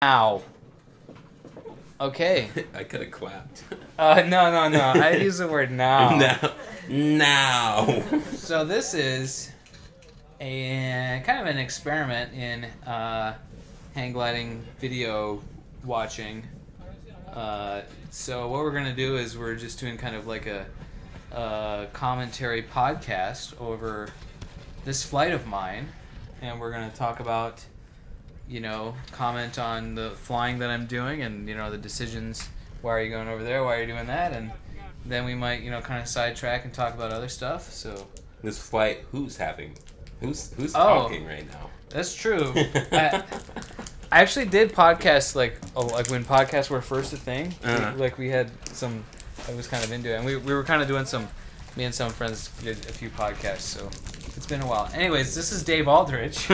Now. Okay. I could have clapped. No. I use the word now. Now. So this is a kind of an experiment in hang gliding video watching. So what we're gonna do is we're just doing kind of like a commentary podcast over this flight of mine, and we're gonna talk about, comment on the flying that I'm doing and, the decisions. Why are you going over there? Why are you doing that? And then we might, kind of sidetrack and talk about other stuff. So this flight, who's talking right now? That's true. I actually did podcasts like when podcasts were first a thing. Uh-huh. We had some. I was kind of into it, and we were kind of doing some. Me and some friends did a few podcasts, so it's been a while. Anyways, this is Dave Aldrich.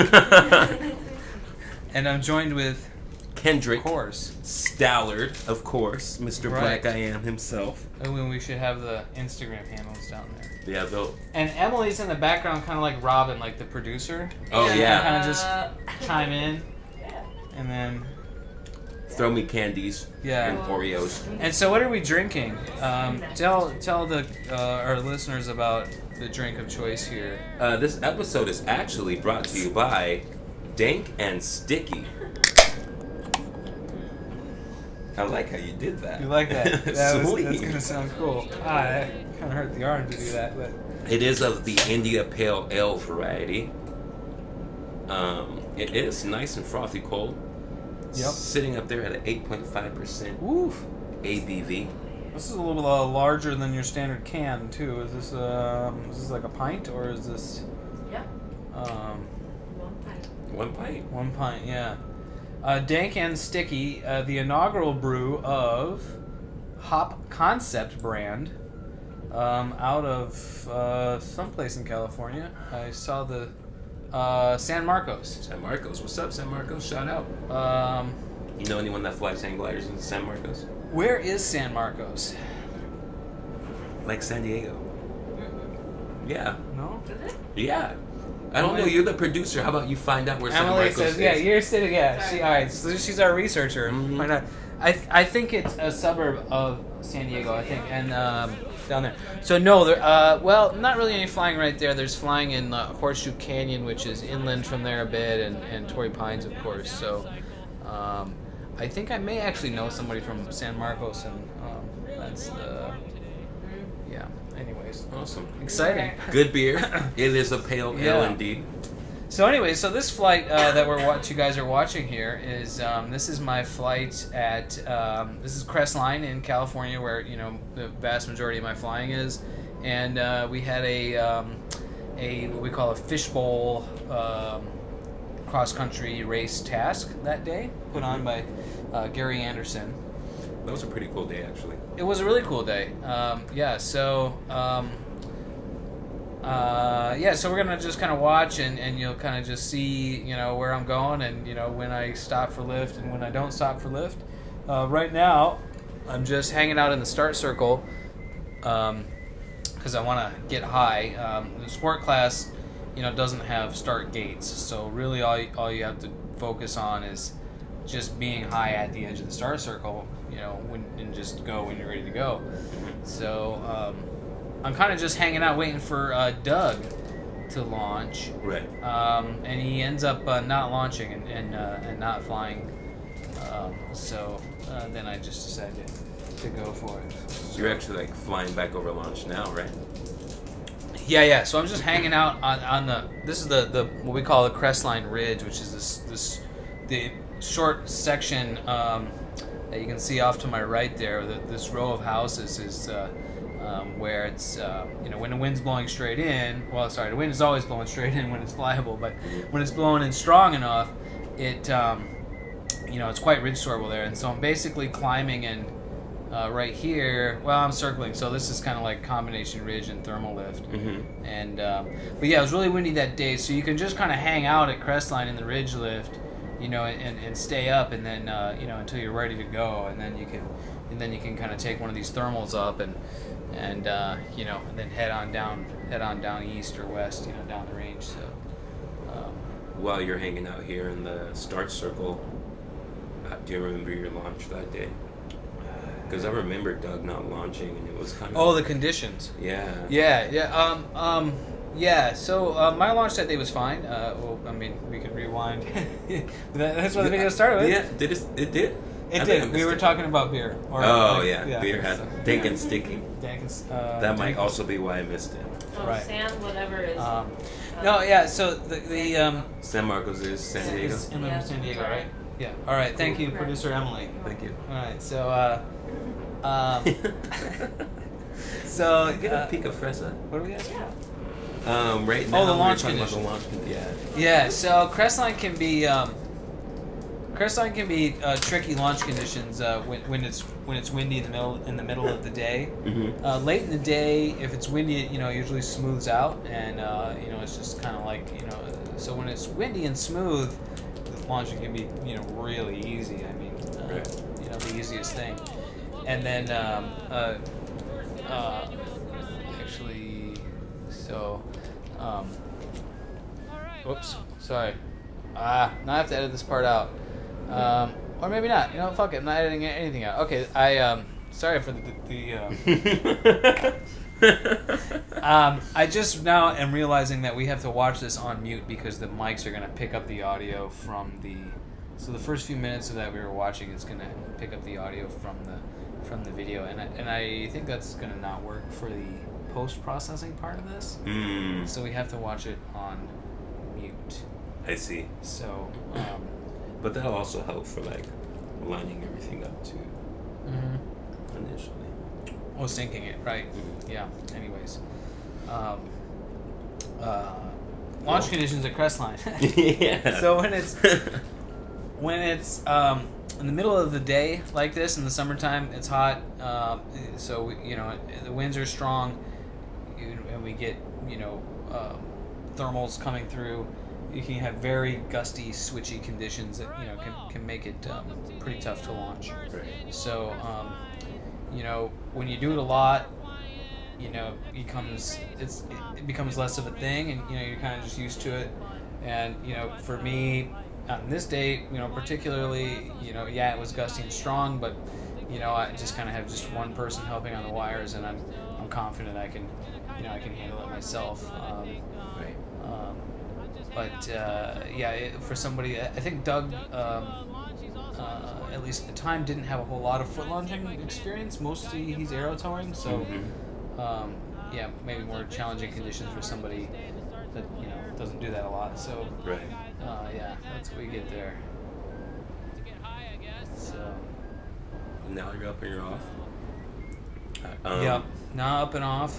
And I'm joined with Kendrick, of course, Stallard, of course, Mr. Right. Black I Am himself. And we should have the Instagram handles down there. Yeah, though. And Emily's in the background, kind of like Robin, like the producer. Oh, yeah. Kind of just chime in, and then Throw me candies and yeah. Oreos. And so, what are we drinking? Tell the our listeners about the drink of choice here. This episode is actually brought to you by Dank and Sticky. I like how you did that. You like that? That's Sweet. gonna sound cool. It kind of hurt the arm to do that, but It is of the India Pale Ale variety. It is nice and frothy cold. Yep. Sitting up there at an 8.5% woof. ABV. This is a little larger than your standard can too. Is this like a pint or is this? Yep. 1 pint. 1 pint, yeah. Dank and Sticky, the inaugural brew of Hop Concept brand, out of someplace in California. I saw the San Marcos. San Marcos. What's up, San Marcos? Shout out. You know anyone that flies hang gliders in San Marcos? Where is San Marcos? Like San Diego. Yeah. No? Is it? Yeah. I don't know. You're the producer. How about you find out where San Emily Marcos says, is? yeah, you're sitting, yeah. All right, so she's our researcher. Mhm. Why not? I think it's a suburb of San Diego, I think, and down there. So no, well, not really any flying right there. There's flying in Horseshoe Canyon, which is inland from there a bit, and Torrey Pines, of course. So I think I may actually know somebody from San Marcos, and that's the yeah. Anyways, Awesome. exciting. Good beer. It is a pale ale Yeah. indeed. So anyway, so this flight that you guys are watching here is this is my flight at this is Crest line in California, where the vast majority of my flying is, and we had a what we call a fishbowl cross country race task that day, put on by Gary Anderson. That was a pretty cool day, actually. It was a really cool day. So we're gonna just kind of watch, and you'll kind of just see, where I'm going, and when I stop for lift and when I don't stop for lift. Right now, I'm just hanging out in the start circle because I want to get high. The sport class, doesn't have start gates, so really all you have to focus on is just being high at the edge of the start circle, and just go when you're ready to go. So I'm kind of just hanging out waiting for Doug to launch. Right. And he ends up not launching and not flying. So then I just decided to go for it. So you're actually flying back over launch now, right? Yeah. So I'm just hanging out on this is the what we call the Crest Line Ridge, which is the short section that you can see off to my right there. This row of houses is where it's when the wind's blowing straight in. Well, sorry, the wind is always blowing straight in when it's flyable, but when it's blowing in strong enough, it it's quite ridge sortable there. And so I'm basically climbing in right here. Well, I'm circling, so this is kind of like combination ridge and thermal lift. Mm-hmm. And but yeah, it was really windy that day, so you can just kind of hang out at Crestline in the ridge lift, and stay up, and then until you're ready to go, and then you can kind of take one of these thermals up and then head on down east or west, down the range. So While you're hanging out here in the start circle, Do you remember your launch that day? Because I remember Doug not launching, and it was kind of... Oh, the conditions. Yeah. Yeah. Yeah. So my launch that day was fine. Well, I mean, we could rewind. That's what the video started with. Yeah. Did it? It did. It did. We were talking about beer. Beer had dank and sticky. That might also be why I missed it. Oh, right. San whatever is. No, yeah. So the San Marcos is San Diego. San Diego, right? Yeah. All right. Thank you, producer Emily. Thank you. All right. So so get a pico fresa. What are we asking about? Right now, the launch conditions. Yeah. So Crestline can be tricky launch conditions when it's windy in the middle of the day. Mm-hmm. Late in the day, if it's windy, it usually smooths out, and it's just kind of like So when it's windy and smooth, launching can be really easy. I mean, the easiest thing. And then actually, so whoops, sorry. Now I have to edit this part out. Or maybe not. Fuck it. I'm not editing anything out. Okay, sorry for I just now am realizing that we have to watch this on mute because the mics are going to pick up the audio from the... So the first few minutes of that we were watching is going to pick up the audio from the video, and I think that's going to not work for the post-processing part of this. So we have to watch it on mute. I see. So... but that'll also help for lining everything up too. Initially. Oh, syncing it, right? Yeah. Anyways, launch conditions at Crestline. Yeah. So when it's in the middle of the day like this in the summertime, it's hot. So the winds are strong, and we get thermals coming through. You can have very gusty, switchy conditions that can make it pretty tough to launch. Right. So when you do it a lot, it becomes less of a thing, and you're kind of just used to it. And for me, on this day, particularly, it was gusty and strong, but I just kind of have just one person helping on the wires, and I'm confident I can handle it myself. Right. But for somebody, I think Doug, at least at the time, didn't have a whole lot of foot launching experience. Mostly he's aero towing, so maybe more challenging conditions for somebody that doesn't do that a lot. So right. That's what we get there. So now you're up and you're off. Now up and off.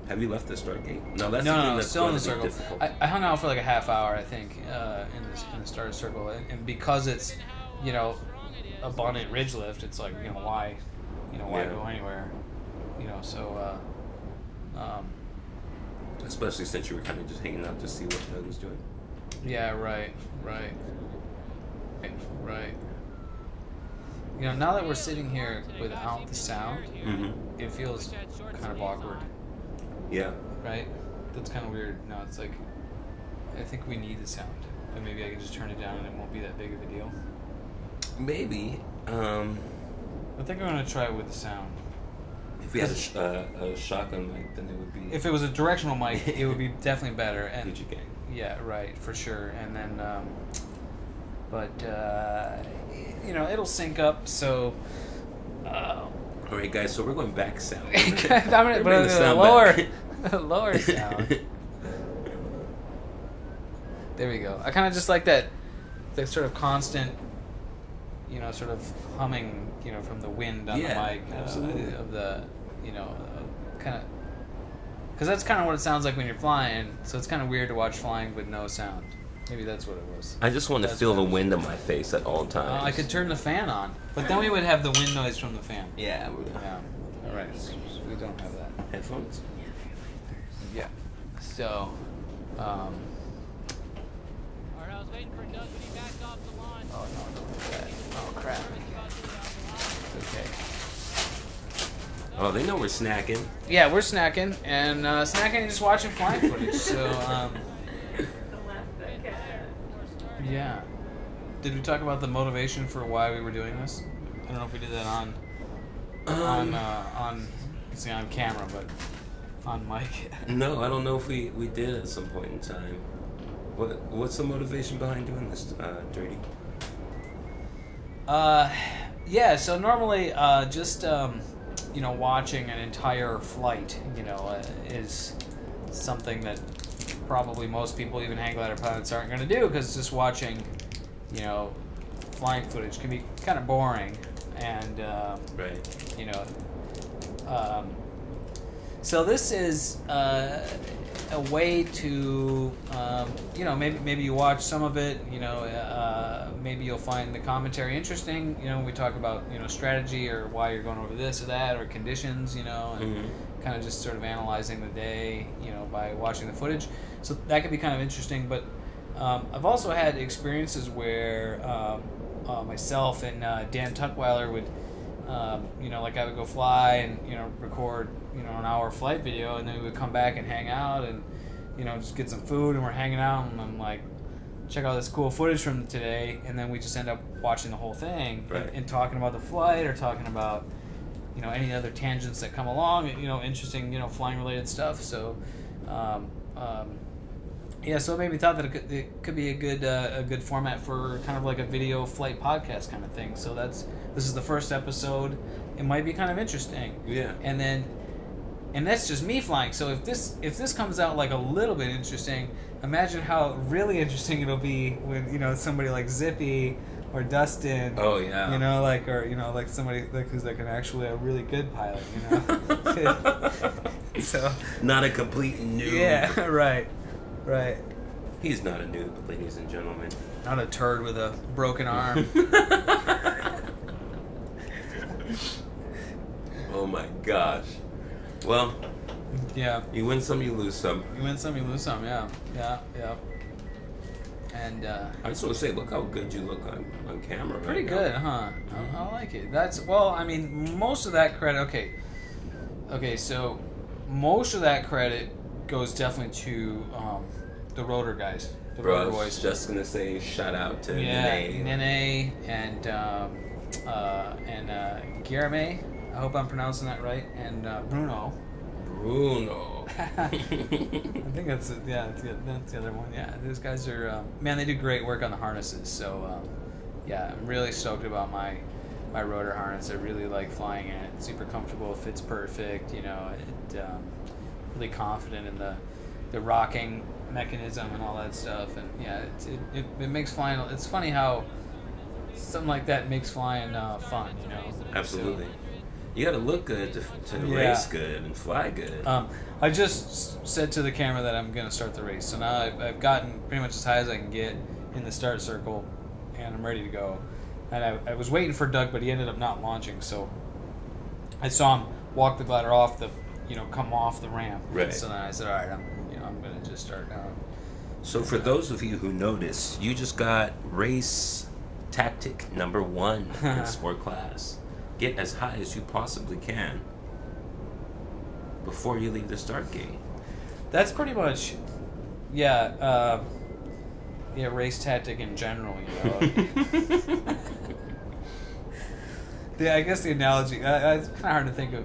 Have you left the start gate? No, that's no, still in the circle. Difficult. I hung out for like a half hour, I think, in the starter circle, and because it's abundant ridge lift, it's like why go anywhere, so especially since you were kind of just hanging out to see what Doug was doing. Yeah, right. Now that we're sitting here without the sound, it feels kind of awkward. Yeah. Right? That's kind of weird. No, it's like, I think we need the sound. But maybe I can just turn it down and it won't be that big of a deal. Maybe. I think I'm going to try it with the sound. If we had a shotgun mic, then it would be... If it was a directional mic, it would be definitely better. And Gucci gang. Yeah, right, for sure. And then, it'll sync up, so... All right, guys. So we're going back south. I'm gonna put the lower sound. There we go. I kind of just like that sort of constant, sort of humming, from the wind on the mic. Absolutely. Of the, kind of, because that's kind of what it sounds like when you're flying. So it's kind of weird to watch flying with no sound. Maybe that's what it was. I just want to feel the wind on my face at all times. I could turn the fan on, but then we would have the wind noise from the fan. Yeah. All right. So we don't have that. Headphones? Yeah. So, Alright, I was waiting for Doug when he backed off the line. Oh, no, don't do that. Oh, crap. Okay. Oh, they know we're snacking. Yeah, we're snacking, and snacking and just watching flying footage, so, yeah. did we talk about the motivation for why we were doing this? I don't know if we did that on camera, but on mic. No, I don't know if we did at some point in time. What's the motivation behind doing this, Dirty? Yeah. So normally, watching an entire flight, is something that probably most people, even hang glider pilots, aren't going to do, because just watching, flying footage can be kind of boring, and right. So this is a way to, maybe you watch some of it, maybe you'll find the commentary interesting, we talk about, strategy or why you're going over this or that or conditions, and kind of just sort of analyzing the day, by watching the footage. So that could be kind of interesting, but I've also had experiences where myself and Dan Tuckweiler would, I would go fly and, record, an hour flight video, and then we would come back and hang out and, just get some food, and we're hanging out, and I'm like, check out this cool footage from today, and then we just end up watching the whole thing, right. and talking about the flight or talking about, any other tangents that come along, interesting, flying related stuff. So, so it made me thought that it could be a good format for kind of like a video flight podcast kind of thing. So this is the first episode. It might be kind of interesting. Yeah. And that's just me flying. So if this comes out like a little bit interesting, imagine how really interesting it'll be when somebody like Zippy or Dustin. Oh yeah. Like somebody who's like actually a really good pilot. So not a complete noob. Yeah. Right. Right. He's not a noob, ladies and gentlemen. Not a turd with a broken arm. Oh my gosh. Well, yeah. You win some, you lose some. You win some, you lose some. Yeah. And I just want to say, look how good you look on camera. Pretty right good, now. huh? I like it. Most of that credit. Okay. So most of that credit goes definitely to the rotor guys, the rotor boys. Just gonna say shout out to Nene and Guillerme. I hope I'm pronouncing that right. And Bruno. I think that's it. Yeah, that's the other one. Yeah, those guys are they do great work on the harnesses. So I'm really stoked about my rotor harness. I really like flying in it. It's super comfortable. It fits perfect. Really confident in the rocking mechanism and all that stuff. And it makes flying. It's funny how something like that makes flying fun. Absolutely. You got to look good to race good and fly good. I just said to the camera that I'm going to start the race. So now I've gotten pretty much as high as I can get in the start circle, and I'm ready to go. And I was waiting for Doug, but he ended up not launching. So I saw him walk the glider off the, come off the ramp. Right. So then I said, all right, I'm going to just start now. So for those of you who noticed, you just got race tactic number 1 in sport class. Get as high as you possibly can before you leave the start gate. That's pretty much, race tactic in general, I guess the analogy, it's kind of hard to think of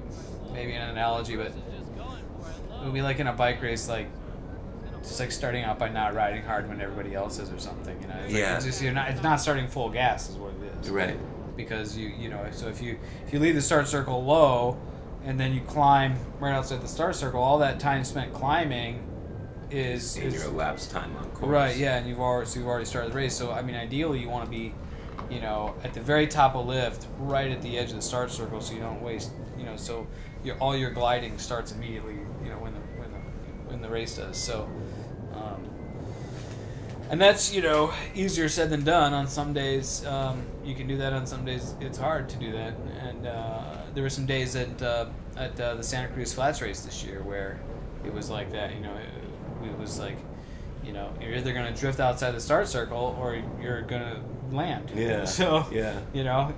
maybe an analogy, but it would be like in a bike race, like, just like starting out by not riding hard when everybody else is or something, It's just, it's not starting full gas is what it is. Right. Because so if you leave the start circle low and then you climb right outside the start circle, all that time spent climbing is your elapsed time on course. Right, yeah, and you've already started the race. So ideally you want to be, at the very top of lift, right at the edge of the start circle, so you don't waste, so all your gliding starts immediately, when the race does. So. And that's, easier said than done. On some days, you can do that. On some days, it's hard to do that. And there were some days at the Santa Cruz Flats race this year where it was like that. It was like, you're either going to drift outside the start circle or you're going to land. Yeah. So, yeah. You don't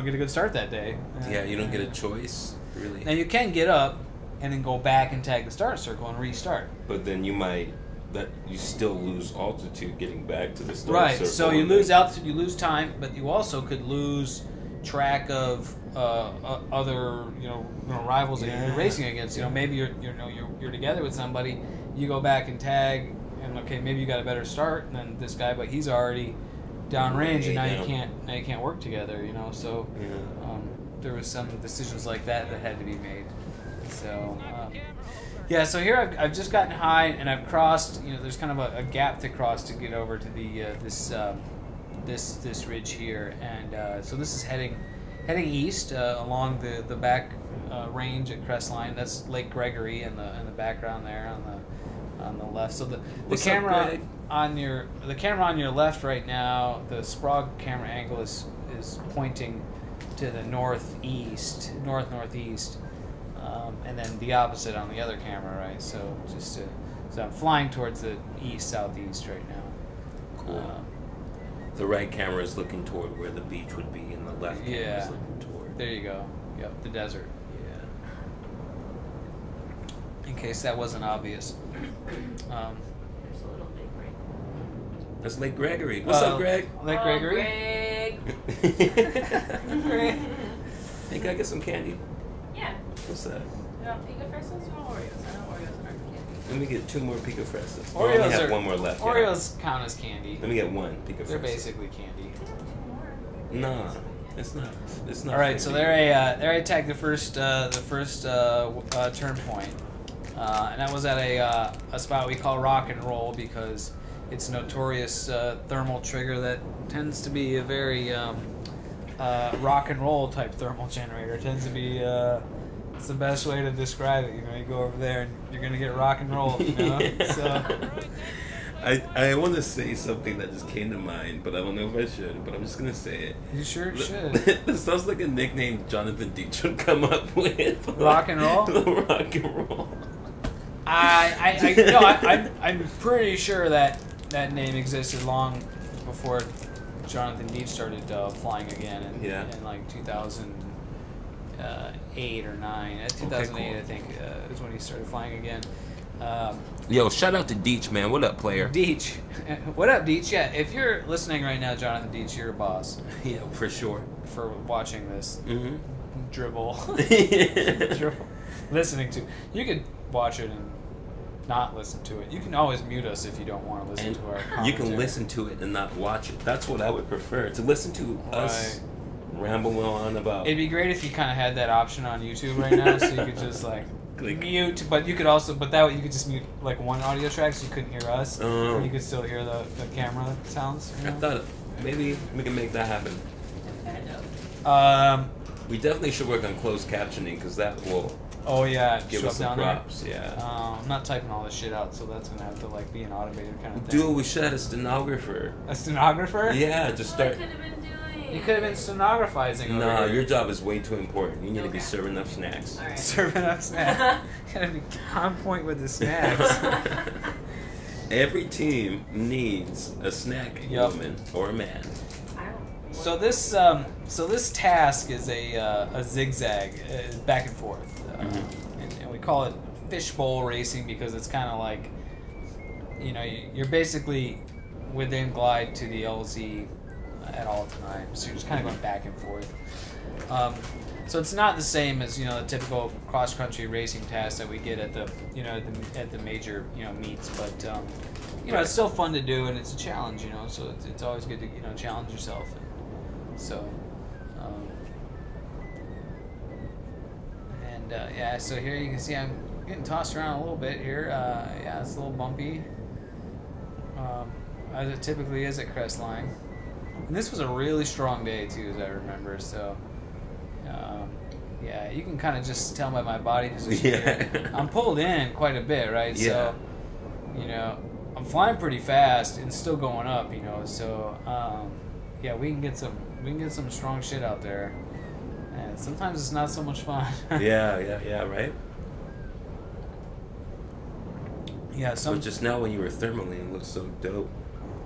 get a good start that day. You don't get a choice, really. Now, you can get up and then go back and tag the start circle and restart. But then you might that you still lose altitude getting back to the start Right. circle. So you lose altitude, you lose time, but you also could lose track of other rivals that you're racing against. Maybe you're together with somebody, you go back and tag, and okay, maybe you got a better start than this guy, but he's already downrange, and now you can't work together. So there was some decisions like that had to be made. So so here I've just gotten high, and I've crossed. There's kind of a gap to cross to get over to the this ridge here, and so this is heading east along the back range at Crestline. That's Lake Gregory in the background there on the left. So the camera on your left right now, the Sprague camera angle is pointing to the northeast, and then the opposite on the other camera, right? So so I'm flying towards the southeast right now. Cool. The right camera is looking toward where the beach would be, and the left camera is looking toward. There you go. Yep, the desert. Yeah. In case that wasn't obvious. There's a little big break. That's Lake Gregory. What's up, Greg? Lake Gregory? Greg. Hey, can I get some candy? Yeah. What's that? You want Pico Fresas or Oreos? I know Oreos aren't candy. Let me get 2 more Pico Fresas. I Oreos only have 1 more left. Oreos count as candy. Let me get 1 Pico Fresa. They're basically candy. Nah, it's not. It's not. All right, so there I tagged the first turn point, and that was at a spot we call Rock and Roll because it's a notorious thermal trigger that tends to be a very rock and roll type thermal generator. It tends to be it's the best way to describe it. You go over there and you're gonna get rock and roll. So. I want to say something that just came to mind, but I don't know if I should. But I'm just gonna say it. You sure should. This sounds like a nickname Jonathan Deitch would come up with. Rock and roll. Rock and roll. I'm pretty sure that name existed long before Jonathan Deitch started flying again in like 2008 or 9. 2008, cool. I think, is when he started flying again. Yo, shout out to Deitch, man. What up, player? Deitch. What up, Deitch? Yeah, if you're listening right now, Jonathan Deitch, you're a boss. Yeah, for sure. For watching this dribble. Mm-hmm. Listening to. You could watch it and not listen to it. You can always mute us if you don't want to listen to our commentary. You can listen to it and not watch it. That's what I would prefer. To listen to us ramble on about. It'd be great if you kind of had that option on YouTube right now, so you could just like mute. But you could also, you could just mute like one audio track, so you couldn't hear us. And you could still hear the camera sounds. I thought maybe we can make that happen. We definitely should work on closed captioning because that will. Oh yeah, give us some props. There. Yeah. I'm not typing all this shit out, so that's gonna have to like be an automated kind of thing. Dude, we should have a stenographer. A stenographer? Yeah, just start. What could have been doing? You could have been stenographizing. Nah, your job is way too important. You need to be serving up snacks. All right. Serving up snacks. Gotta be on point with the snacks. Every team needs a snack woman or a man. So this task is a zigzag, back and forth, and we call it fishbowl racing because it's kind of like, you're basically within glide to the LZ at all times. So you're just kind of going back and forth. So it's not the same as the typical cross country racing task that we get at the at the major meets, but it's still fun to do and it's a challenge. So it's always good to challenge yourself. So, so here you can see I'm getting tossed around a little bit here. It's a little bumpy, as it typically is at Crestline. And this was a really strong day too, as I remember. So, you can kind of just tell by my body position. I'm pulled in quite a bit, right? Yeah. So, I'm flying pretty fast and still going up. So, we can get some strong shit out there, and sometimes it's not so much fun. yeah, right. Yeah, But just now when you were thermally, it looked so dope.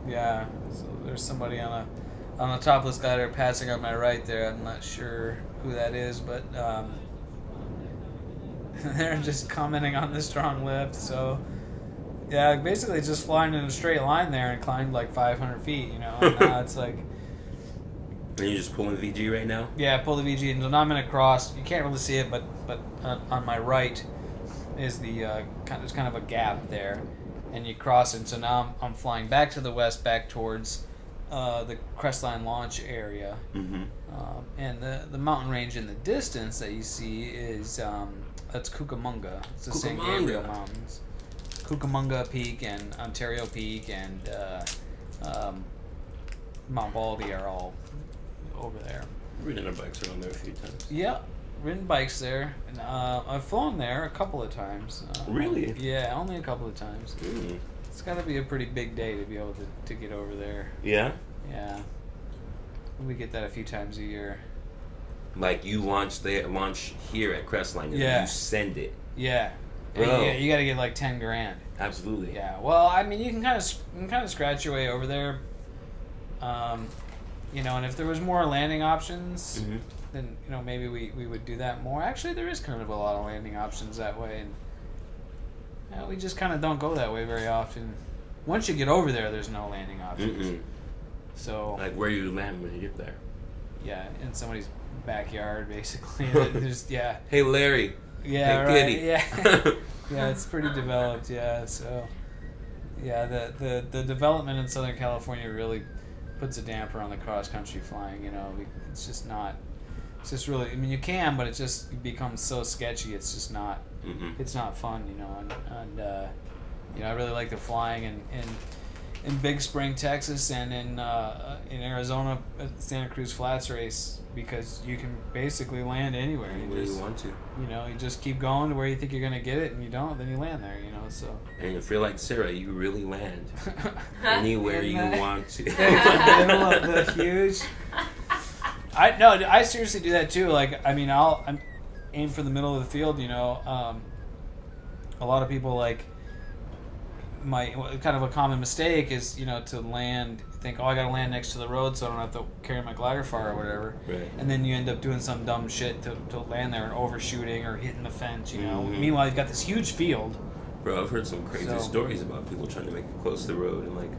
Yeah, so there's somebody on the topless glider passing on my right there. I'm not sure who that is, but they're just commenting on the strong lift. So Yeah, basically just flying in a straight line there and climbed like 500 feet, you know. And now it's like, And you're just pulling VG right now? yeah, pull the VG, and now I'm in a cross. You can't really see it, but on my right is the there's kind of a gap there, and you cross it. So now I'm flying back to the west, back towards the Crestline launch area, and the mountain range in the distance that you see is that's Cucamonga. It's the San Gabriel Mountains. Cucamonga Peak and Ontario Peak and Mount Baldy are all over there. Ridden our bikes around there a few times. Yeah, ridden bikes there. And, I've flown there a couple of times. Really? Yeah, only a couple of times. Mm. It's got to be a pretty big day to be able to get over there. Yeah? Yeah. We get that a few times a year. Like you launch here at Crestline and Yeah. you send it. Yeah. Bro. You got to get like 10 grand. Absolutely. Yeah. Well, I mean, you can kind of scratch your way over there. You know, and if there was more landing options, then you know maybe we would do that more. Actually, there is kind of a lot of landing options that way, and we just kind of don't go that way very often. Once you get over there, there's no landing options. So, like where you land when you get there. Yeah, in somebody's backyard, basically. There's Hey Larry. Yeah, hey, right. Kitty. Yeah, yeah, it's pretty developed. Yeah, so yeah, the development in Southern California really puts a damper on the cross country flying. You know, it's just not. It's just really. I mean, you can, but it just becomes so sketchy. It's just not. It's not fun. You know, and you know, I really like the flying in Big Spring, Texas, and in Arizona at the Santa Cruz Flats race, because you can basically land anywhere. Anywhere you want to. You know, you just keep going to where you think you're gonna get it, and you don't, then you land there. You know, so. And if you're like Sarah, you really land anywhere you want to. In the middle of the huge. I seriously do that too. Like, I mean, I'm aim for the middle of the field. You know, a lot of people like. Kind of a common mistake is, you know, to land, think, oh, I gotta land next to the road so I don't have to carry my glider far or whatever. Right. And then you end up doing some dumb shit to land there and overshooting or hitting the fence, you know. Meanwhile, you've got this huge field. Bro, I've heard some crazy stories about people trying to make it close to the road and like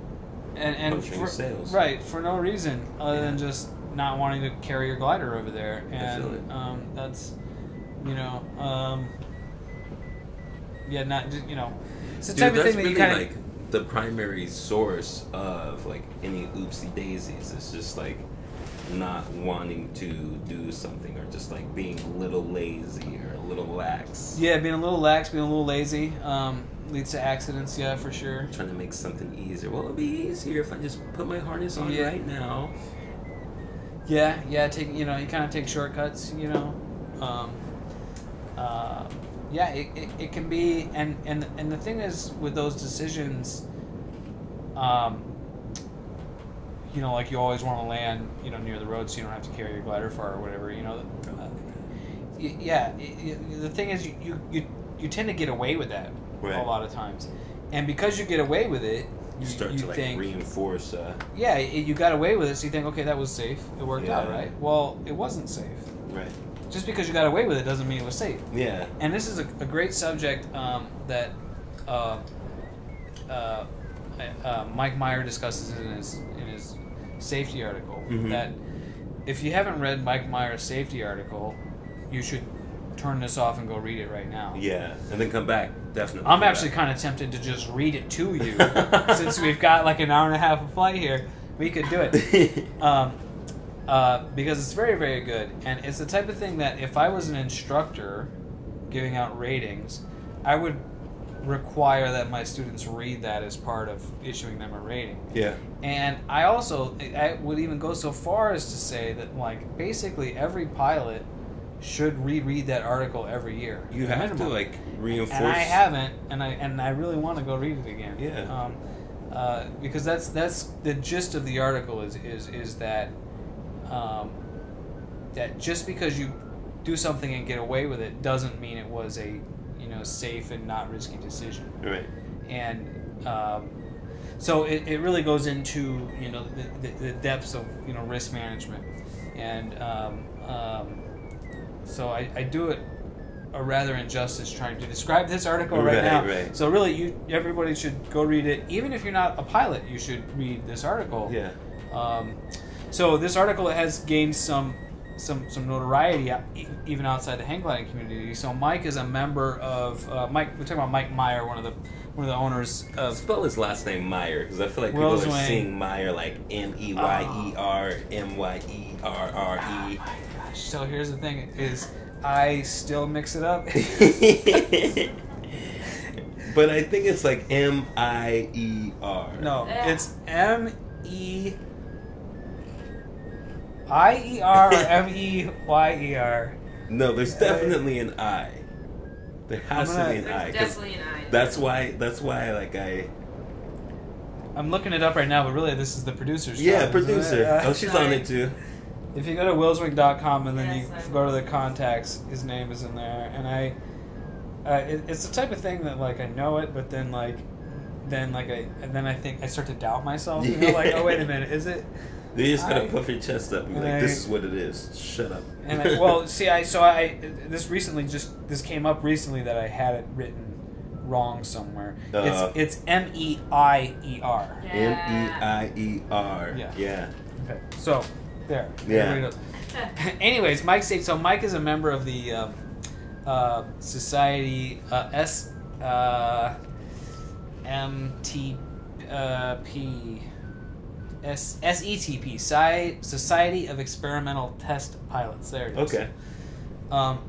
puncturing sails. Right, for no reason other than just not wanting to carry your glider over there. And I feel it. That's, you know, yeah, not, you know. It's the type of thing that really you kind of like the primary source of like any oopsie daisies. It's just like not wanting to do something or just like being a little lazy or a little lax. Yeah, being a little lax, being a little lazy leads to accidents. Yeah, for sure. Trying to make something easier. Well, it'll be easier if I just put my harness on right now. Yeah. You know, you kind of take shortcuts. You know. Yeah, it can be, and the thing is with those decisions, you know, like you always want to land, you know, near the road so you don't have to carry your glider far or whatever, you know. The thing is you tend to get away with that a lot of times, and because you get away with it, you start to like think, reinforce. You got away with it, so you think, okay, that was safe, it worked out, right? Well, it wasn't safe. Right. Just because you got away with it doesn't mean it was safe. Yeah. And this is a great subject that Mike Meyer discusses in his safety article. That if you haven't read Mike Meyer's safety article, you should turn this off and go read it right now. Yeah, and then come back. Definitely. I'm actually kind of tempted to just read it to you since we've got like an hour and a half of flight here. We could do it. Because it's very, very good. And it's the type of thing that if I was an instructor giving out ratings, I would require that my students read that as part of issuing them a rating. Yeah. And I would even go so far as to say that, like, basically every pilot should reread that article every year. You have to, like, reinforce. And I haven't, and I really want to go read it again. Yeah. Because that's the gist of the article is that that just because you do something and get away with it doesn't mean it was a safe and not risky decision. Right. And so it really goes into the depths of risk management, and so I do it a rather injustice trying to describe this article right now. Right. So really, everybody should go read it. Even if you're not a pilot, you should read this article. Yeah. So this article has gained some notoriety even outside the hang gliding community. So Mike is a member of Mike. We're talking about Mike Meyer, one of the owners of. Spell his last name Meyer, because I feel like people Wilswing. are seeing Meyer like MEYER MYERRE. Gosh, so here's the thing: is I still mix it up. But I think it's like MEIER. No, Yeah. it's MEIER or MEYER. No, there's definitely an I. There has to be an I. There's 'cause definitely an I. That's why like I'm looking it up right now, but really this is the producer's yeah, job, isn't producer. it? Oh, she's on it too. If you go to willswing.com and then Yes, you I go to will. the contacts, his name is in there, and it's the type of thing that like I know it, but then I think I start to doubt myself. You know, like, oh wait a minute, is it? You just gotta I- puff your chest up and be and like, I- this is what it is. Shut up. And this came up recently that I had it written wrong somewhere. It's MEIER. MEIER. Yeah. Okay, so there. Yeah. Everybody knows. Anyways, Mike states, so Mike is a member of the Society SETP, Society of Experimental Test Pilots. There it is. Okay.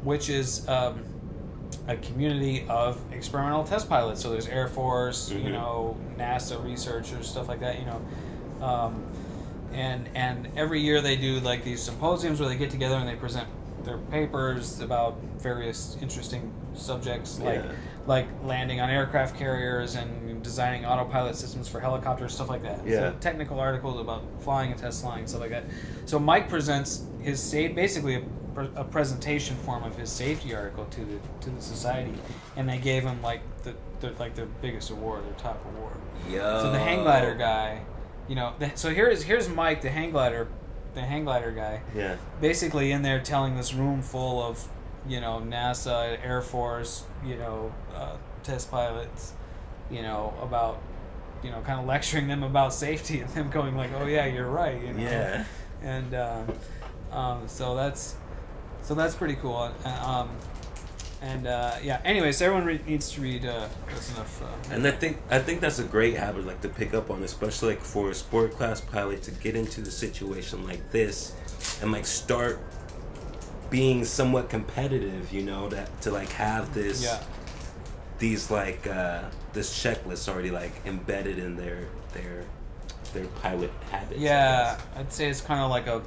Which is a community of experimental test pilots. So there's Air Force, Mhm. NASA researchers, stuff like that. And every year they do like these symposiums where they get together and they present their papers about various interesting subjects, like landing on aircraft carriers and designing autopilot systems for helicopters, stuff like that. Yeah. So technical articles about flying and test flying, stuff like that. So Mike presents basically a presentation form of his safety article to the society, and they gave him like the biggest award, their top award. Yo. So the hang glider guy, so here's Mike, the hang glider guy, Yeah. basically in there telling this room full of NASA, Air Force, test pilots, about kind of lecturing them about safety, and them going like, oh yeah, you're right, Yeah. and so that's pretty cool. Anyways, everyone needs to read. That's enough. And I think that's a great habit, like to pick up on, especially like for a sport class pilot to get into a situation like this, and like start being somewhat competitive. To like have this, these like this checklist already like embedded in their pilot habits. Yeah, I'd say it's kind of like a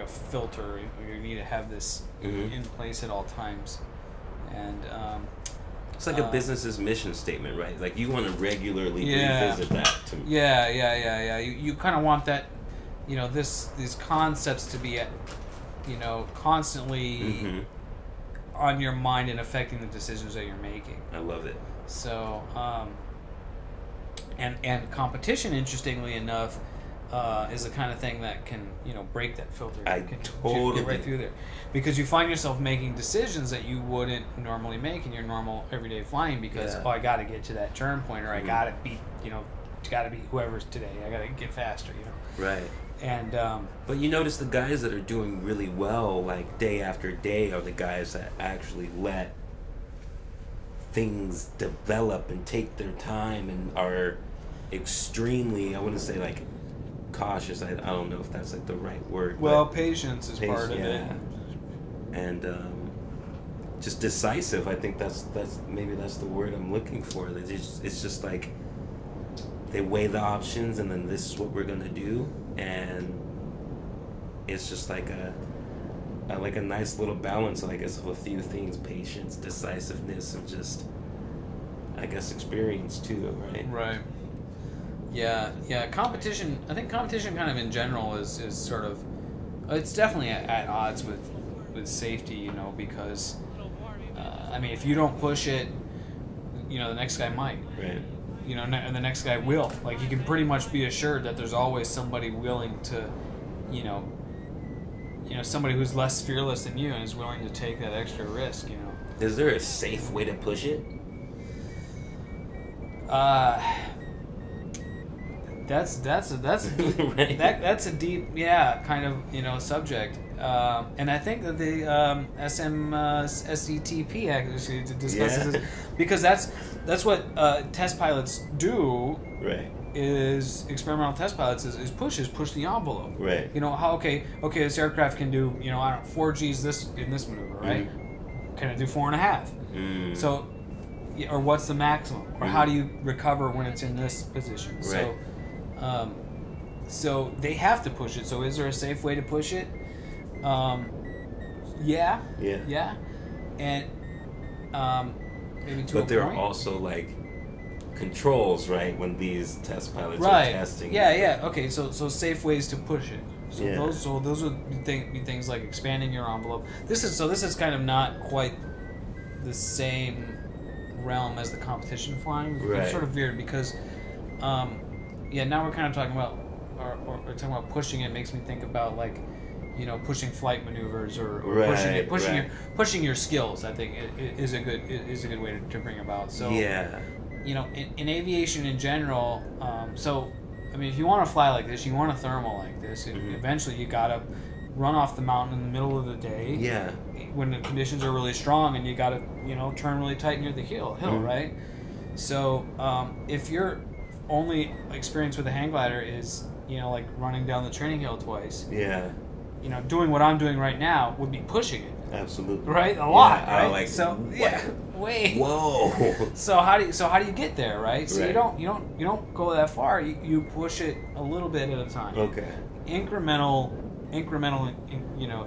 filter. You need to have this Mhm. in place at all times, and It's like a business's mission statement, right? Like you want to regularly Yeah. revisit that. Yeah. You kind of want that, these concepts to be, constantly Mm-hmm. on your mind and affecting the decisions that you're making. I love it. So, and competition, interestingly enough, is the kind of thing that can, break that filter. I Can totally- get right through there, because you find yourself making decisions that you wouldn't normally make in your normal everyday flying. Because Yeah. I got to get to that turn point, or I Mhm. got to beat, whoever's today. I got to get faster, Right. And But you notice the guys that are doing really well, like day after day, are the guys that actually let things develop and take their time and are extremely, I wouldn't say like cautious. I don't know if that's like the right word. well, but patience is part of it. And just decisive. I think that's maybe that's the word I'm looking for. That it's just like they weigh the options and then this is what we're gonna do, and it's just like a nice little balance, I guess, of a few things: patience, decisiveness, and just, I guess, experience too, right? Right. Yeah. Competition. I think competition, kind of in general, is sort of. It's definitely at odds with safety, because. If you don't push it, the next guy might. Right. And the next guy will. Like, you can pretty much be assured that there's always somebody willing to, somebody who's less fearless than you and is willing to take that extra risk. Is there a safe way to push it? That's a deep, Right. that's a deep kind of subject, and I think that the SCTP actually discusses this, because that's what test pilots do. Right. Is experimental test pilots is push the envelope. Right. Okay, this aircraft can do 4 Gs in this maneuver, right? Can it do 4.5? So, or what's the maximum, or how do you recover when it's in this position? Right. So they have to push it. So is there a safe way to push it? Yeah, and maybe to a But there point. are also like controls, right? When these test pilots are Right. testing. Yeah. Okay. So safe ways to push it. So Yeah. those would be things like expanding your envelope. This is kind of not quite the same realm as the competition flying. Right. It's sort of weird because, now we're kind of talking about or talking about pushing it makes me think about like, pushing flight maneuvers or Right, pushing your skills. I think is a good way to bring about. So Yeah. in aviation in general, if you want to fly like this, you want a thermal like this, eventually you gotta run off the mountain in the middle of the day. Yeah. When the conditions are really strong and you gotta, turn really tight near the hill, right? So, if your only experience with a hang glider is, like running down the training hill twice, Yeah. Doing what I'm doing right now would be pushing it, Absolutely. right? A lot, Yeah, right? like, So, what? way. Whoa. So how do you get there, right? So Right. you don't go that far. You push it a little bit at a time. Okay. Incremental,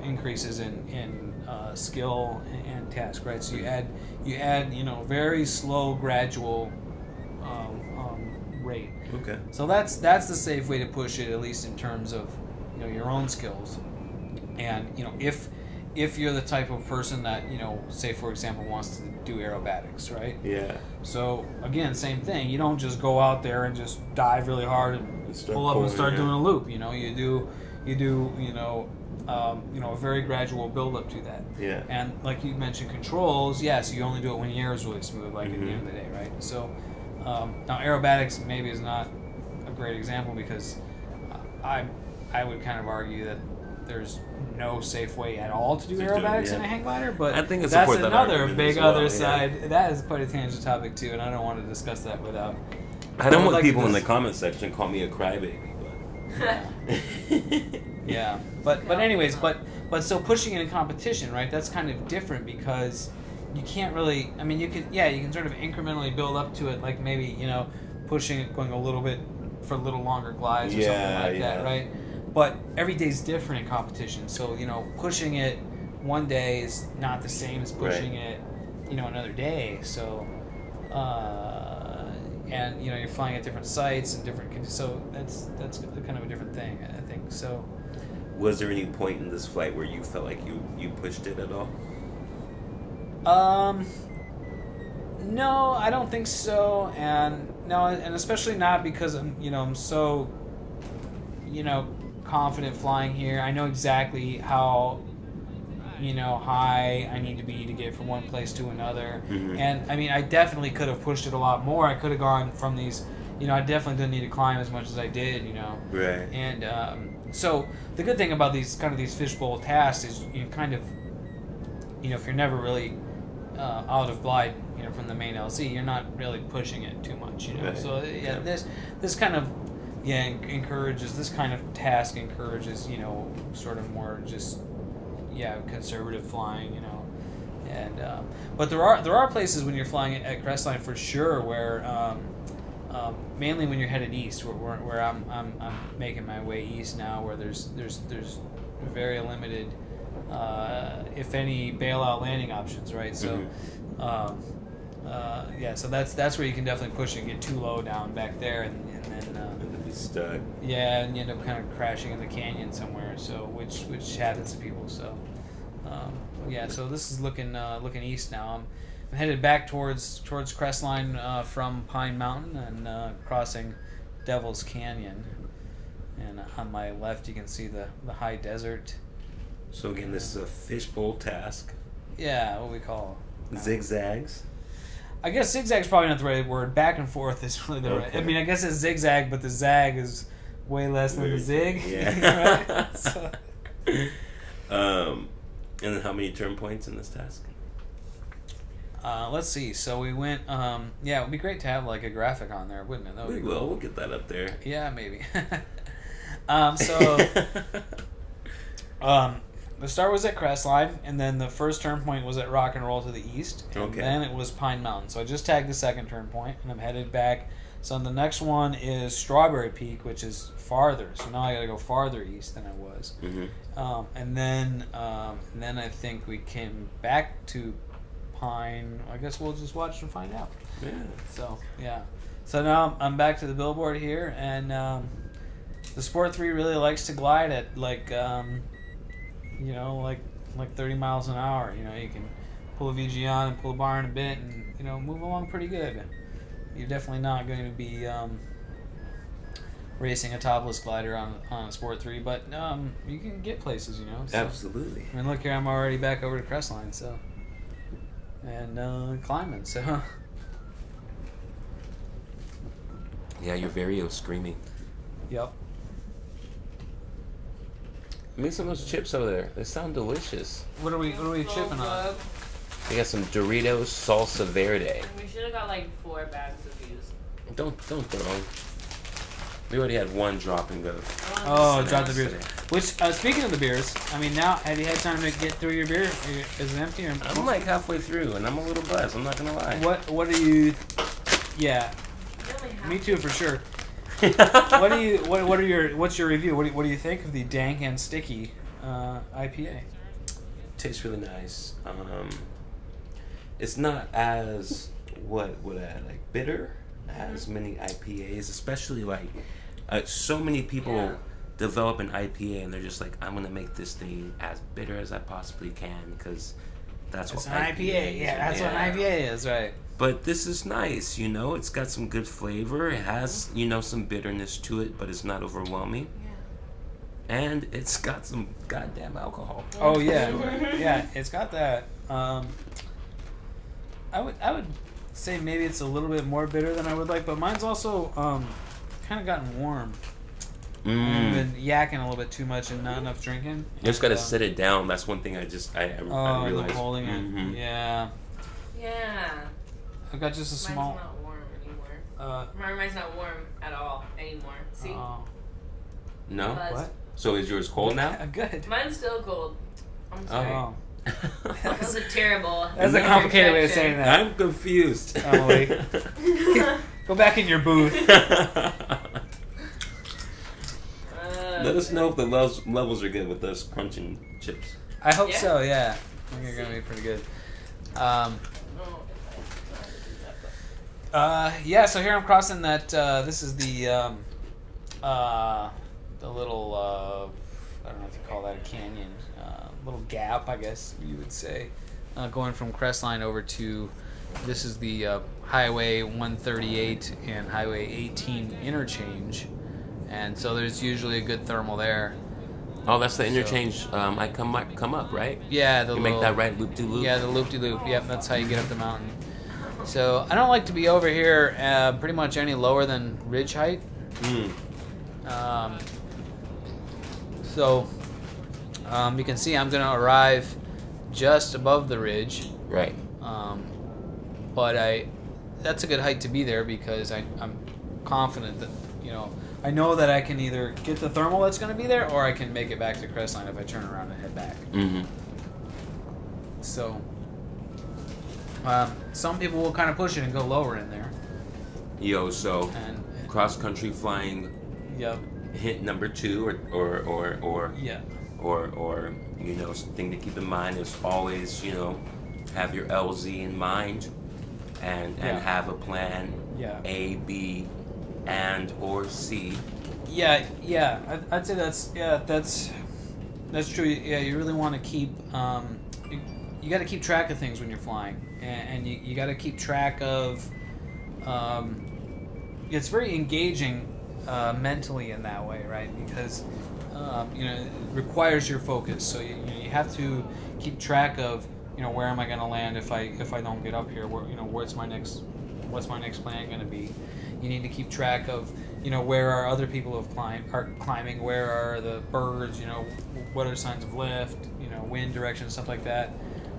increases in skill and task, right? So you add very slow, gradual rate. Okay. So that's the safe way to push it, at least in terms of your own skills. And if you're the type of person that say for example wants to do aerobatics, right? Yeah. So again, same thing. You don't just go out there and just dive really hard and Start pull up and pulling, start yeah. doing a loop. You do a very gradual build up to that. Yeah. And like you mentioned, controls. Yes, you only do it when the air is really smooth, like at the end of the day, right? So now aerobatics maybe is not a great example because I would kind of argue that there's no safe way at all to do aerobatics in a hang glider, but I think I that's support that another argument big as well, other yeah. side. That is quite a tangent topic too, and I don't want to discuss that without. I don't want like people in the this- comment section call me a crybaby, but Yeah, but anyways, but so pushing in a competition, right? That's kind of different because you can't really. I mean, you can sort of incrementally build up to it, like maybe pushing it, going a little bit for a little longer glides or something like that, right? But every day's different in competition, so pushing it one day is not the same as pushing it, another day. So, and you're flying at different sites and different conditions. So that's kind of a different thing, I think. So. Was there any point in this flight where you felt like you pushed it at all? No, I don't think so, and especially not because I'm so confident flying here. I know exactly how high I need to be to get from one place to another, and I mean I definitely could have pushed it a lot more. I could have gone from these, I definitely didn't need to climb as much as I did, Right. and so the good thing about these fishbowl tasks is you kind of, if you're never really out of glide, from the main LC, you're not really pushing it too much, Right. So this kind of encourages, this kind of task encourages, sort of more just conservative flying, and but there are places when you're flying at Crestline for sure where mainly when you're headed east, where I'm making my way east now, where there's very limited, if any, bailout landing options, right? So, so that's where you can definitely push and get too low down back there, and then Be stuck. yeah, and you end up kind of crashing in the canyon somewhere. So which happens to people. So so this is looking east now. I'm headed back towards Crestline from Pine Mountain and crossing Devil's Canyon. And on my left, you can see the high desert So again, this is a fishbowl task. Yeah, what we call Zigzags. I guess zigzag's probably not the right word. Back and forth is really the right. Okay. I mean, I guess it's zigzag, but the zag is way less than the zig. Yeah. Right? So. And then how many turn points in this task? Let's see. So we went. Yeah, it would be great to have like a graphic on there, wouldn't it? That would We be will. cool. We'll get that up there. Yeah, maybe. So. The start was at Crestline, and then the first turn point was at Rock and Roll to the east, and Okay. then it was Pine Mountain. So I just tagged the second turn point, and I'm headed back. So the next one is Strawberry Peak, which is farther. So now I got to go farther east than I was. Mm-hmm. And then I think we came back to Pine. I guess we'll just watch and find out. Yeah. So yeah. So now I'm back to the billboard here, and the Sport 3 really likes to glide at like. Like 30 miles an hour. You know, you can pull a VG on and pull a bar in a bit and, move along pretty good. You're definitely not going to be racing a topless glider on a Sport 3, but you can get places, So, Absolutely. I mean, look here, I'm already back over to Crestline, so. And climbing, so. Yeah, your Vario screaming. Yep. Make some of those chips over there. They sound delicious. What are we chipping on? They got some Doritos Salsa Verde. We should have got like 4 bags of these. Don't throw. We already had one drop and go. Oh, drop the beers. Which, speaking of the beers, I mean, now, have you had time to get through your beer? Is it empty? Or I'm like halfway through, and I'm a little buzzed. I'm not gonna lie. What are you? Yeah, We only have me too for sure. What's your review? What do you think of the dank and sticky IPA? Tastes really nice. It's not as bitter as many IPAs, especially like so many people develop an IPA and they're just like, I'm gonna make this thing as bitter as I possibly can because that's It's what an IPA. Yeah, that's what an IPA is, right? But this is nice, It's got some good flavor. It has, some bitterness to it, but it's not overwhelming. Yeah. And it's got some goddamn alcohol. Oh yeah, yeah. It's got that. I would say maybe it's a little bit more bitter than I would like, but mine's also kind of gotten warm. I've been yakking a little bit too much and not enough drinking. You just gotta sit it down. That's one thing I realized. Holding it. Mhm. Yeah. Yeah. I've got just a small. Mine's not warm anymore. Mine's not warm at all anymore. See? No? Buzz. What? So is yours cold now? Good. Mine's still cold. I'm sorry. Oh. That was a terrible. That's a complicated way of saying that. I'm confused. Emily. Go back in your booth. Let us know if the levels are good with us crunching chips. I hope Yeah. so, yeah. I think they're going to be pretty good. Yeah, so here I'm crossing that, this is the little, I don't know if you call that a canyon, little gap, I guess you would say, going from Crestline over to, this is the Highway 138 and Highway 18 interchange, and so there's usually a good thermal there. Oh, that's the interchange. I come up, right? Yeah, the You little, make that right loop-de-loop. Yeah, the loop-de-loop. Yep, that's how you get up the mountain. So I don't like to be over here pretty much any lower than ridge height. So you can see I'm going to arrive just above the ridge. Right. But that's a good height to be there because I'm confident that, I know that I can either get the thermal that's going to be there or I can make it back to Crestline if I turn around and head back. Mm-hmm. So some people will kind of push it and go lower in there. So And cross-country flying yep. hint number 2 or Yeah. or thing to keep in mind is always have your LZ in mind and have a plan A, B, and or C. Yeah. I'd say that's true. Yeah, you really want to keep you got to keep track of things when you're flying, and you got to keep track of. It's very engaging mentally in that way, right? Because it requires your focus. So you have to keep track of, where am I going to land if I don't get up here? What's my next plan going to be? You need to keep track of, where are other people who are climbing? Where are the birds? What are signs of lift? Wind direction, stuff like that.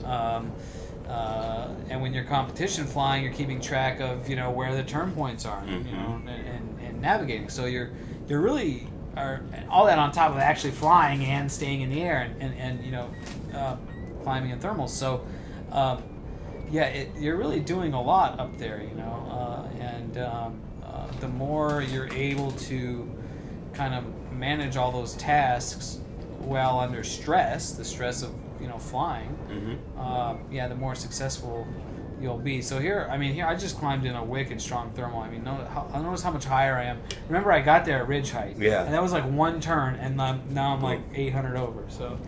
And when you're competition flying, you're keeping track of, where the turn points are, and navigating. So you're really are all that on top of actually flying and staying in the air and climbing in thermals. So you're really doing a lot up there, and the more you're able to kind of manage all those tasks while under stress, the stress of flying, the more successful you'll be. So here I just climbed in a wicked strong thermal. Notice how much higher I am. Remember, I got there at ridge height, and that was like one turn, and now I'm like 800 over. So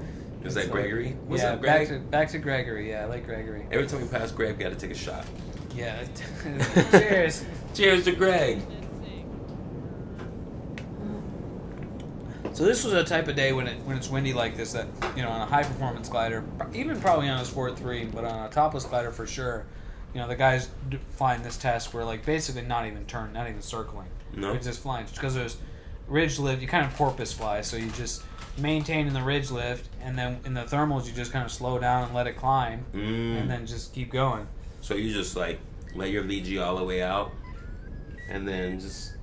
is that Gregory? What's up, Greg? Back to Gregory. Yeah, Lake Gregory. Every time we pass Greg, we got to take a shot. Yeah. Cheers. Cheers to Greg. So this was a type of day when it's windy like this that, on a high performance glider, even probably on a Sport 3, but on a topless glider for sure, the guys flying this test were like basically not even circling. No. They're just flying. Just because there's ridge lift, you kind of porpoise fly, so you just maintain in the ridge lift, and then in the thermals you just kind of slow down and let it climb, and then just keep going. So you just like let your VG all the way out, and then just...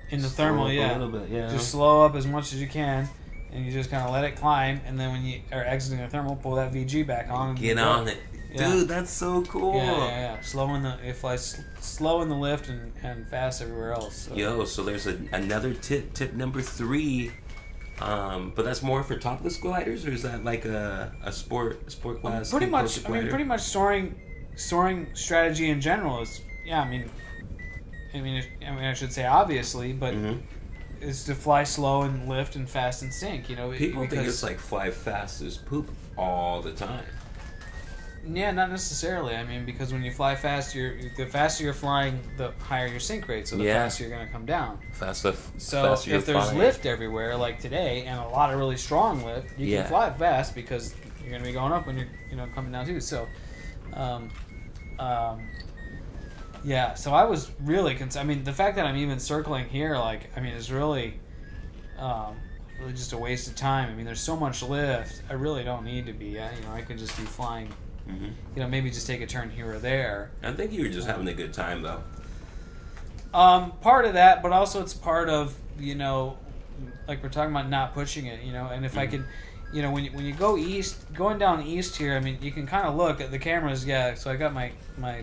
In the thermal, a little bit, just slow up as much as you can, and you just kind of let it climb. And then when you are exiting the thermal, pull that VG back on. And get on it, dude. That's so cool. Yeah. It flies slow in the lift and fast everywhere else. So. So there's another tip number 3. But that's more for topless gliders, or is that like a sport class? Pretty much. Pretty much soaring strategy in general is I should say obviously, but it's to fly slow and lift and fast and sink. People think it's like fly fast as poop all the time. Yeah, not necessarily. Because when you fly fast, the faster you're flying, the higher your sink rate. So the faster you're going to come down. Faster if there's flying. lift everywhere, like today, and a lot of really strong lift, you can fly fast because you're going to be going up when you're coming down too. So, so I was really concerned. The fact that I'm even circling here, is really just a waste of time. There's so much lift. I really don't need to be. I could just be flying. Maybe just take a turn here or there. I think you were just having a good time, though. Part of that, but also it's part of like we're talking about not pushing it. And if I could. When you go going down east here, you can kind of look at the cameras. Yeah, so I got my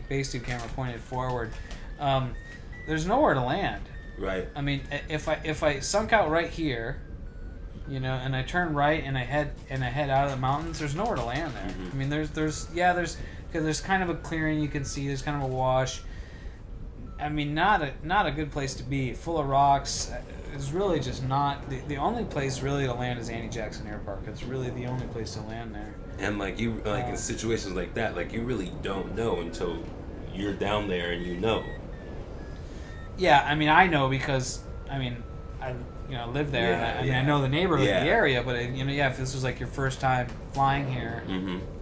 base tube camera pointed forward. There's nowhere to land. Right. If I sunk out right here, and I turn right and I head out of the mountains, there's nowhere to land there. There's kind of a clearing you can see. There's kind of a wash. Not a good place to be. Full of rocks. It's really just not the only place really to land is Annie Jackson Air Park. It's really the only place to land there. And in situations like that, you really don't know until you're down there and you know. Yeah, I know because I live there. And I know the neighborhood, the area. But if this was like your first time flying here,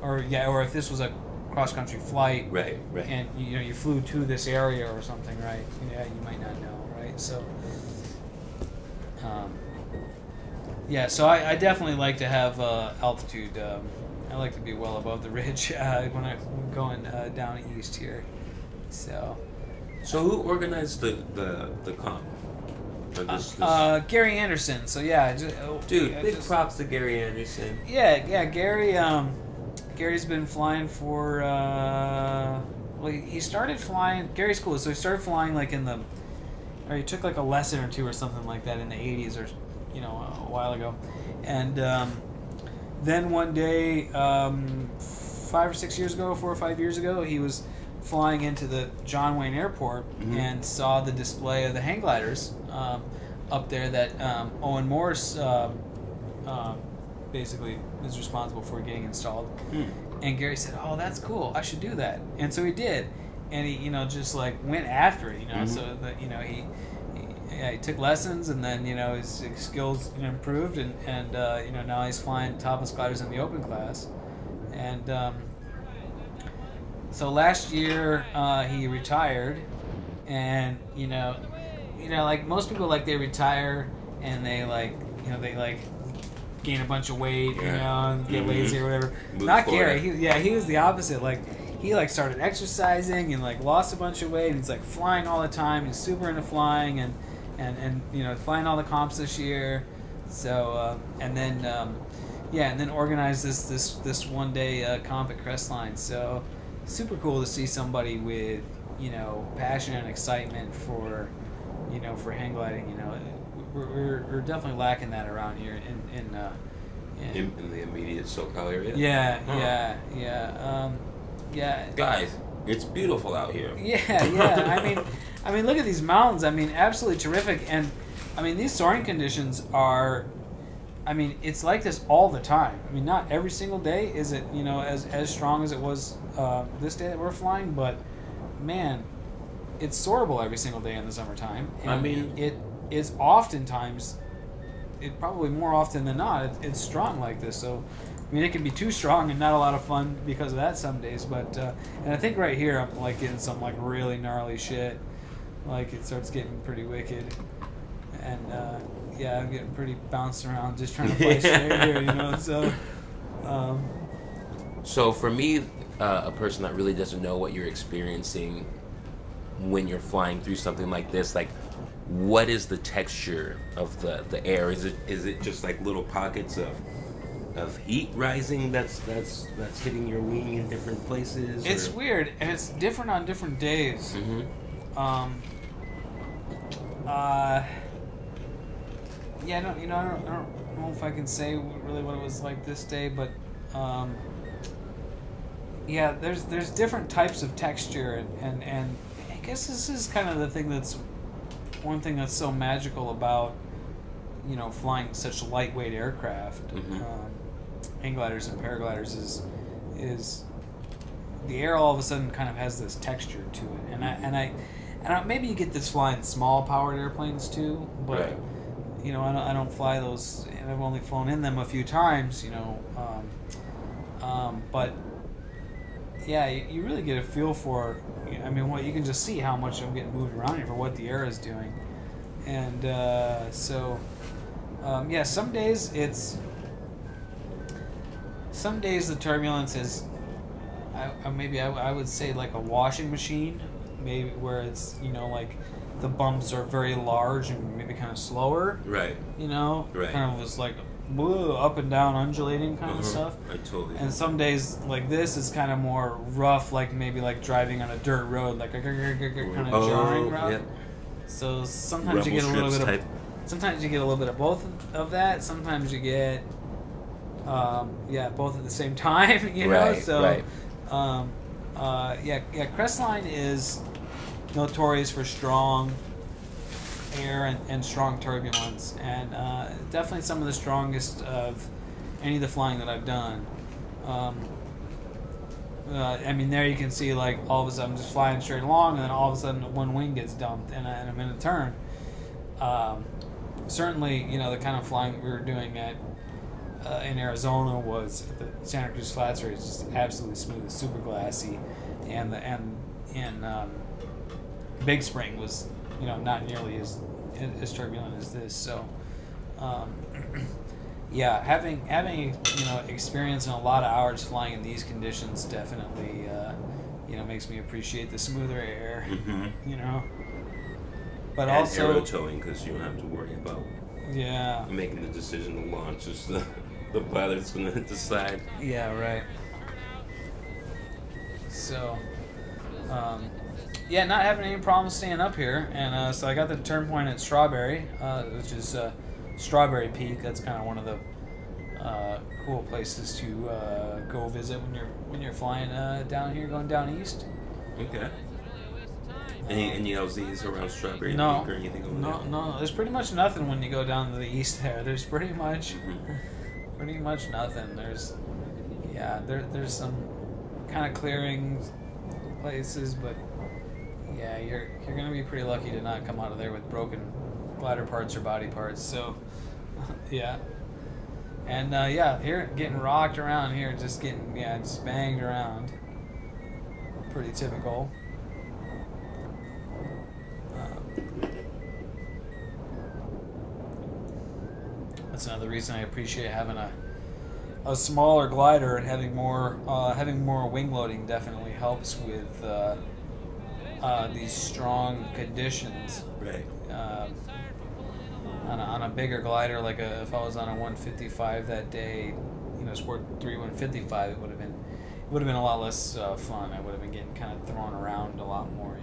or if this was a cross country flight, right, and you flew to this area or something, right? You might not know, right? So. So I definitely like to have altitude. I like to be well above the ridge when I'm going down east here. So who organized the comp? Gary Anderson. So big props to Gary Anderson. Yeah, Gary. Gary's been flying for. He started flying. Gary's cool. So he started flying or he took a lesson or two or something like that in the 80s or a while ago, and then one day 4 or 5 years ago he was flying into the John Wayne Airport and saw the display of the hang gliders up there that Owen Morse basically is responsible for getting installed. And Gary said, "Oh, that's cool. I should do that." And so he did. And he, just went after it, So that, he yeah, he took lessons, and then his skills improved, and now he's flying topless gliders in the open class, and so last year he retired, and like most people, like they retire and they gain a bunch of weight, and get lazy or whatever. Not Gary. He was the opposite. Like he started exercising and lost a bunch of weight, and he's flying all the time. He's super into flying and flying all the comps this year. So and then organized this one day comp at Crestline. So super cool to see somebody with passion and excitement for hang gliding. We're definitely lacking that around here in the immediate SoCal area. Yeah. Guys, it's beautiful out here. Yeah. I mean, look at these mountains. I mean, absolutely terrific. And I mean, these soaring conditions are. I mean, it's like this all the time. I mean, not every single day is it as strong as it was this day that we're flying, but man, it's soarable every single day in the summertime. And I mean, it's oftentimes, probably more often than not, it's strong like this. So, I mean, it can be too strong and not a lot of fun because of that some days. But and I think right here I'm getting some really gnarly shit. It starts getting pretty wicked, and yeah, I'm getting pretty bounced around just trying to fly straight here, So. So for me, a person that really doesn't know what you're experiencing when you're flying through something like this, what is the texture of the air? Is it just little pockets of heat rising that's hitting your wing in different places? It's weird, and it's different on different days. Yeah, I don't know if I can say really what it was like this day, but yeah, there's different types of texture, and I guess this is kind of the thing one thing that's so magical about flying such lightweight aircraft, hang gliders and paragliders is the air all of a sudden kind of has this texture to it, and I maybe you get this flying small powered airplanes too, but right. I don't fly those, and I've only flown in them a few times, but yeah, you really get a feel for. I mean, you can just see how much I'm getting moved around here for what the air is doing, and so yeah, some days the turbulence is, I would say a washing machine, maybe where it's the bumps are very large and maybe kind of slower, right? Right. Kind of was up and down, undulating kind of stuff. I totally. And some days like this is kind of more rough, maybe driving on a dirt road, kind of jarring route. Yep. So sometimes you get a little bit of both of that. Sometimes you get both at the same time. Right, So right. Crestline is notorious for strong air and strong turbulence, and definitely some of the strongest of any of the flying that I've done. I mean, there you can see all of a sudden I'm just flying straight along, and then all of a sudden one wing gets dumped, and I'm in a turn. Certainly, the kind of flying we were doing in Arizona was the Santa Cruz Flats, where it's just absolutely smooth, super glassy, and Big Spring was not nearly as turbulent as this. So yeah, having experience in a lot of hours flying in these conditions definitely makes me appreciate the smoother air. But and also aero towing, because you don't have to worry about making the decision to launch. Just the pilot's going to decide. Yeah, right. So not having any problems staying up here, and so I got the turn point at Strawberry, which is Strawberry Peak. That's kind of one of the cool places to go visit when you're flying down here, going down east. Okay. Any LZs around Strawberry Peak or anything over there? No. There's pretty much nothing when you go down to the east there. There's pretty much nothing. There's some kind of clearings places, but yeah, you're gonna be pretty lucky to not come out of there with broken glider parts are body parts. So, yeah. And here getting rocked around here, just banged around. Pretty typical. That's another reason I appreciate having a smaller glider, and having more wing loading definitely helps with these strong conditions. Right. On a bigger glider, like if I was on a 155 that day, Sport 3 155, it would have been a lot less fun. I would have been getting kind of thrown around a lot more,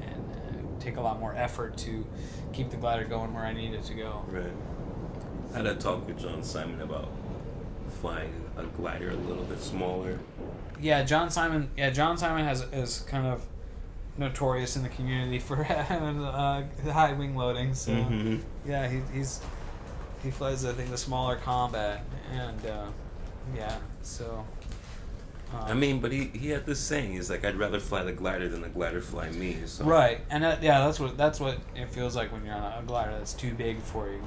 and take a lot more effort to keep the glider going where I need it to go. Right. I had a talk with John Simon about flying a glider a little bit smaller. Yeah, John Simon is kind of notorious in the community for having high wing loading. So yeah, he flies, I think, the smaller combat, and so. I mean, but he had this saying. He's like, I'd rather fly the glider than the glider fly me. So. Right, and that's what it feels like when you're on a glider that's too big for you.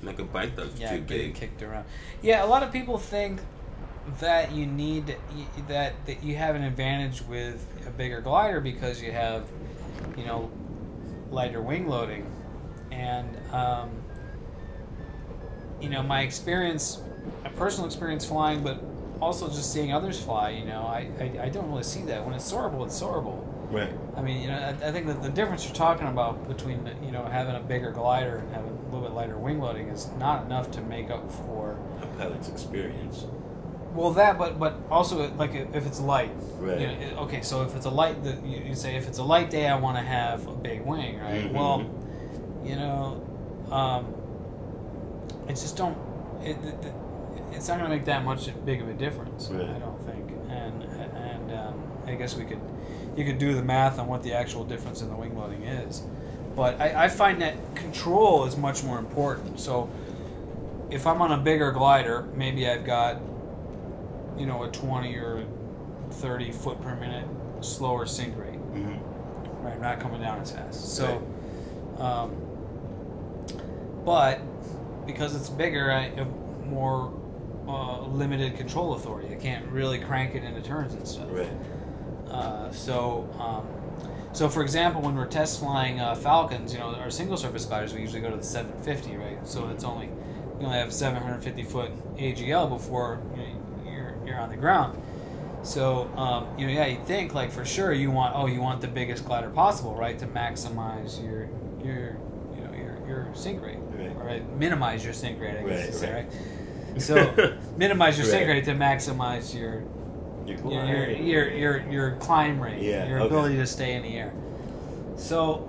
Like a bike that's too big. Getting kicked around. Yeah, a lot of people think that you need that you have an advantage with a bigger glider because you have, lighter wing loading, and my personal experience flying, but also just seeing others fly. I don't really see that. When it's soarable, it's soarable. Right. I mean, I think that the difference you're talking about between having a bigger glider and having a little bit lighter wing loading is not enough to make up for a pilot's experience. Well, that, but also like if it's light, right? Okay, so if it's a light, you say if it's a light day, I want to have a big wing, right? Well, it just don't. It's not going to make that much big of a difference, right. I don't think. And I guess you could do the math on what the actual difference in the wing loading is, but I find that control is much more important. So if I'm on a bigger glider, maybe I've got a 20 or 30 foot per minute slower sink rate. Right, I'm not coming down as fast. So, right. But because it's bigger, I have more limited control authority. I can't really crank it into turns and stuff. Right. So for example, when we're test flying Falcons, our single surface gliders, we usually go to the 750, right? So it's only you only have 750 foot AGL before you're on the ground. So you think like for sure you want the biggest glider possible, right, to maximize your sink rate, right? Minimize your sink rate, I guess to say, right? So minimize your sink rate to maximize your climb rate, your ability to stay in the air. So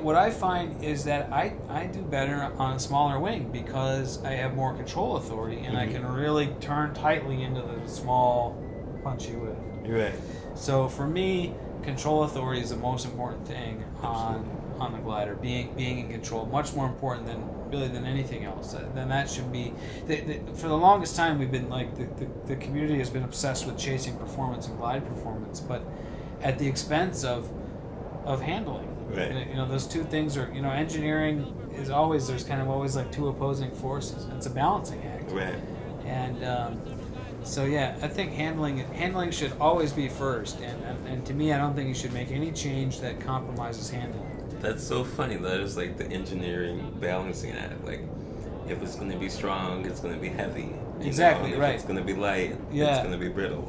what I find is that I do better on a smaller wing because I have more control authority and I can really turn tightly into the small punchy whip. Right. So for me, control authority is the most important thing on the glider. Being in control, much more important than anything else. Then that should be. For the longest time, we've been like the community has been obsessed with chasing performance and glide performance, but at the expense of handling. Right. Those two things are. Engineering is always always like two opposing forces. It's a balancing act. Right. And I think handling should always be first. And to me, I don't think you should make any change that compromises handling. That's so funny. That is like the engineering balancing act. Like, if it's going to be strong, it's going to be heavy. Exactly, right. If it's going to be light, yeah. It's going to be brittle.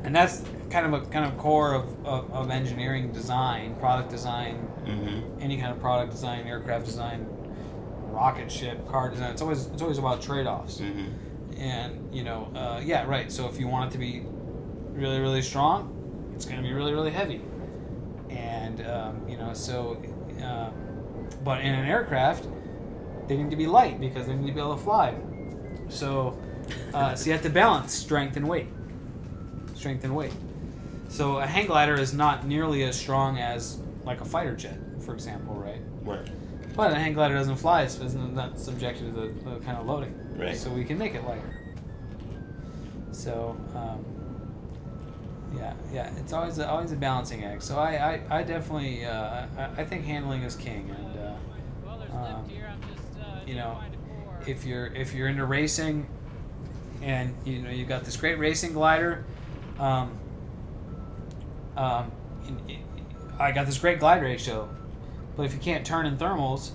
And that's kind of core of engineering design, product design, any kind of product design, aircraft design, rocket ship, car design. It's always about trade-offs. And right. So if you want it to be really, really strong, it's going to be really, really heavy. And but in an aircraft, they need to be light because they need to be able to fly. So you have to balance strength and weight. So a hang glider is not nearly as strong as like a fighter jet, for example, right? Right. But a hang glider doesn't fly; it's not subjected to the kind of loading. Right. So we can make it lighter. So Yeah. It's always a balancing act. So I definitely I think handling is king, and Well, there's lift here. I'm just you know, trying to pour. if you're into racing, and you know you've got this great racing glider, I got this great glide ratio, but if you can't turn in thermals,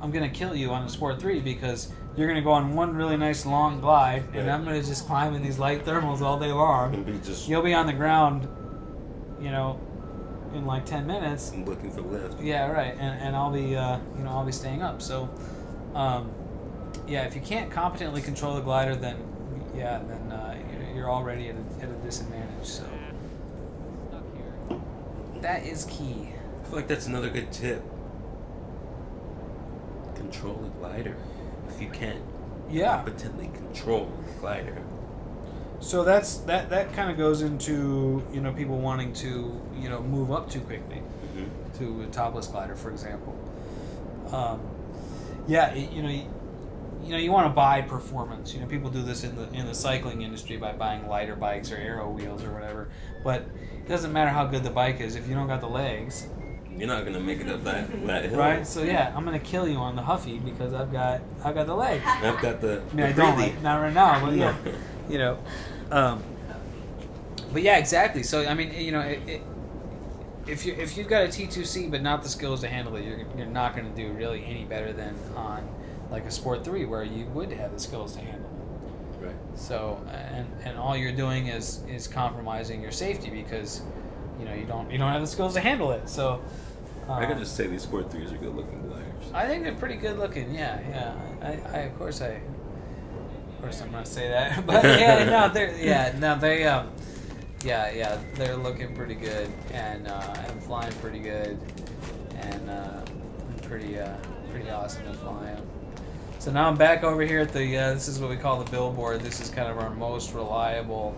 I'm gonna kill you on the Sport 3 because you're gonna go on one really nice long glide, and Right. I'm gonna just climb in these light thermals all day long. And be just You'll be on the ground, you know, in like 10 minutes. looking for lift. Yeah, right. And I'll be, I'll be staying up. So, yeah, if you can't competently control the glider, then you're already at a disadvantage. So Stuck here. that is key. I feel like that's another good tip. Control the glider. If you can't Yeah. competently control the glider. So that kind of goes into people wanting to move up too quickly to a topless glider, for example. You want to buy performance. People do this in the cycling industry by buying lighter bikes or aero wheels or whatever. But it doesn't matter how good the bike is if you don't got the legs, You're not gonna make it up that hill. right? So yeah, I'm gonna kill you on the Huffy because I've got the legs. I've got the. I mean, I the don't breathy. not right now, but No. yeah, but yeah, exactly. So I mean, if you've got a T2C but not the skills to handle it, you're not going to do really any better than on like a Sport 3 where you would have the skills to handle it. Right. So and all you're doing is compromising your safety because you don't have the skills to handle it. So I gotta say these Sport 3s are good looking gliders. I think they're pretty good looking. Yeah. I of course I'm gonna say that, but they're looking pretty good and flying pretty good and pretty awesome to fly them. So now I'm back over here at the this is what we call the billboard. This is kind of our most reliable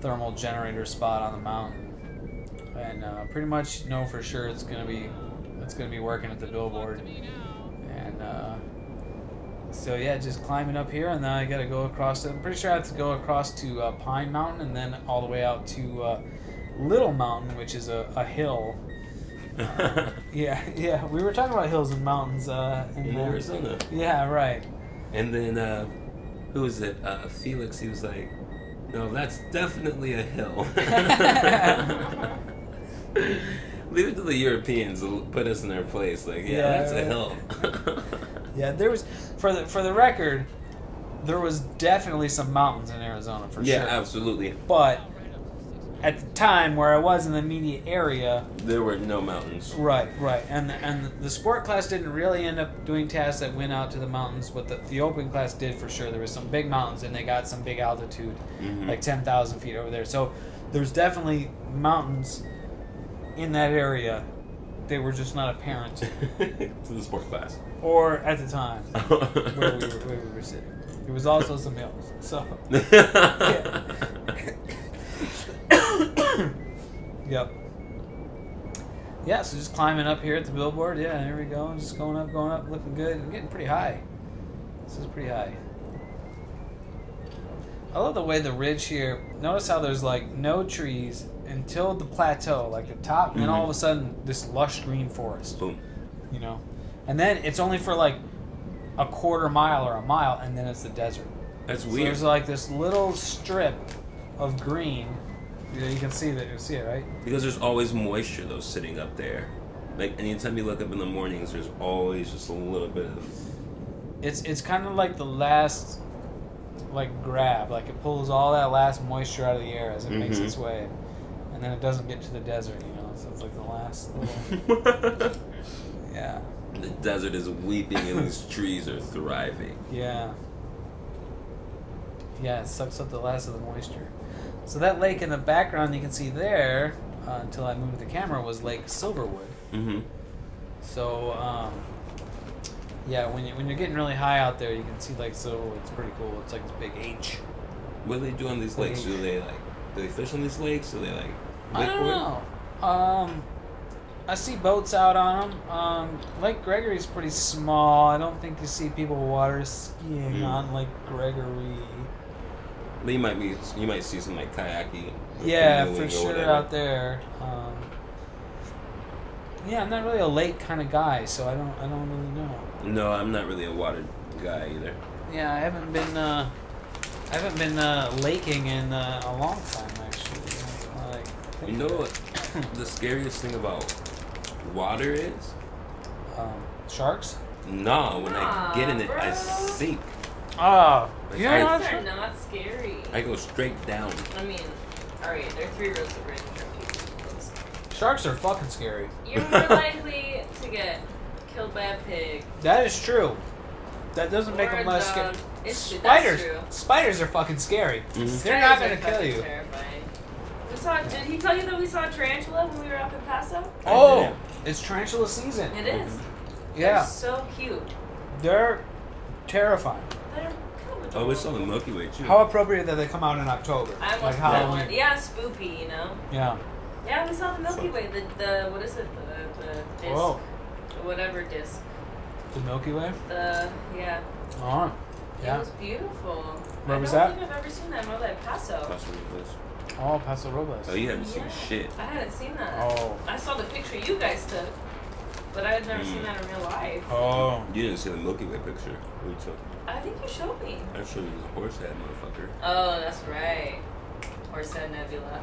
thermal generator spot on the mountain, and pretty much know for sure it's gonna be working at the billboard. And so yeah, just climbing up here, and then I got to go across. I'm pretty sure I have to go across to Pine Mountain, and then all the way out to Little Mountain, which is a hill. Yeah. We were talking about hills and mountains In Arizona. Yeah, right. And then who was it? Felix. He was like, "No, that's definitely a hill." Leave it to the Europeans to put us in their place. Like, yeah, that's right. a hill. Yeah, there was for the record, there was definitely some mountains in Arizona for Yeah, sure. absolutely. But at the time where I was in the immediate area, There were no mountains. right, and the sport class didn't really end up doing tasks that went out to the mountains, but the open class did for sure. There was some big mountains, and they got some big altitude, like 10,000 feet over there. So there's definitely mountains in that area. They were just not apparent, To the sport class. or at the time where we were sitting. There was also some hills. So yep. Yeah, so just climbing up here at the billboard. Yeah, there we go. Just going up, looking good. I'm getting pretty high. This is pretty high. I love the way the ridge here. Notice how there's like no trees until the plateau, like the top, and then all of a sudden this lush green forest. Boom. And then it's only for like a quarter mile or a mile, and then it's the desert. That's So weird. there's like this little strip of green. You can see that. You see it, right? Because there's always moisture though sitting up there. Like anytime you look up in the mornings, there's always just a little bit of. It's kind of like the last like grab, like it pulls all that last moisture out of the air as it makes its way, and then it doesn't get to the desert, So it's like the last little. Yeah. The desert is weeping and these trees are thriving. Yeah. Yeah, it sucks up the last of the moisture. So that lake in the background you can see there, until I moved the camera, was Lake Silverwood. Mm-hmm. So, yeah, when you're getting really high out there, you can see Lake Silverwood. It's pretty cool. It's like this big H. What do they do on these lakes? Do they fish on these lakes? Do they like? I don't know. I see boats out on them. Lake Gregory's pretty small. I don't think you see people water skiing on Lake Gregory. But you might see some like kayaking. Yeah, canoeing for or sure whatever. out there. Yeah, I'm not really a lake kind of guy, so I don't really know. No, I'm not really a water guy either. Yeah, I haven't been laking in a long time actually. Like, You know what the scariest thing about water is? Sharks? No, when I Nah, get in it, I bro. sink. Oh, Like, you I- know These are what? not scary. I go straight down. I mean, alright, they're 3 rows of range. Sharks are fucking scary. You're more likely to get killed by a pig. That is true. That doesn't make Or them a less scary. dog. It's true, Spiders. that's true. Spiders are fucking scary. Mhm. They're not Spiders gonna are kill fucking you. Terrifying. Did he tell you that we saw a tarantula when we were up in Paso? Oh, it's tarantula season. It is. Yeah, They're so cute. they're terrifying. They're kind of Oh, we saw the adorable. Milky Way too. How appropriate that they come out in October. I almost like put that Halloween. one. Yeah, spoopy, you know. Yeah. Yeah, we saw the Milky Way. The what is it? The disc. Whoa. The whatever disc. The Milky Way. Yeah. Oh. It Yeah. was beautiful. Where was I that? don't think I've ever seen that in like Paso. Paso Robles. Oh, Paso Robles. Oh, you haven't seen Yeah. shit. I hadn't seen that. Oh. I saw the picture you guys took, but I had never seen that in real life. Oh. You didn't see the Milky Way picture. We took. I think you showed me. I showed you the horsehead motherfucker. Oh, that's right. Horsehead Nebula.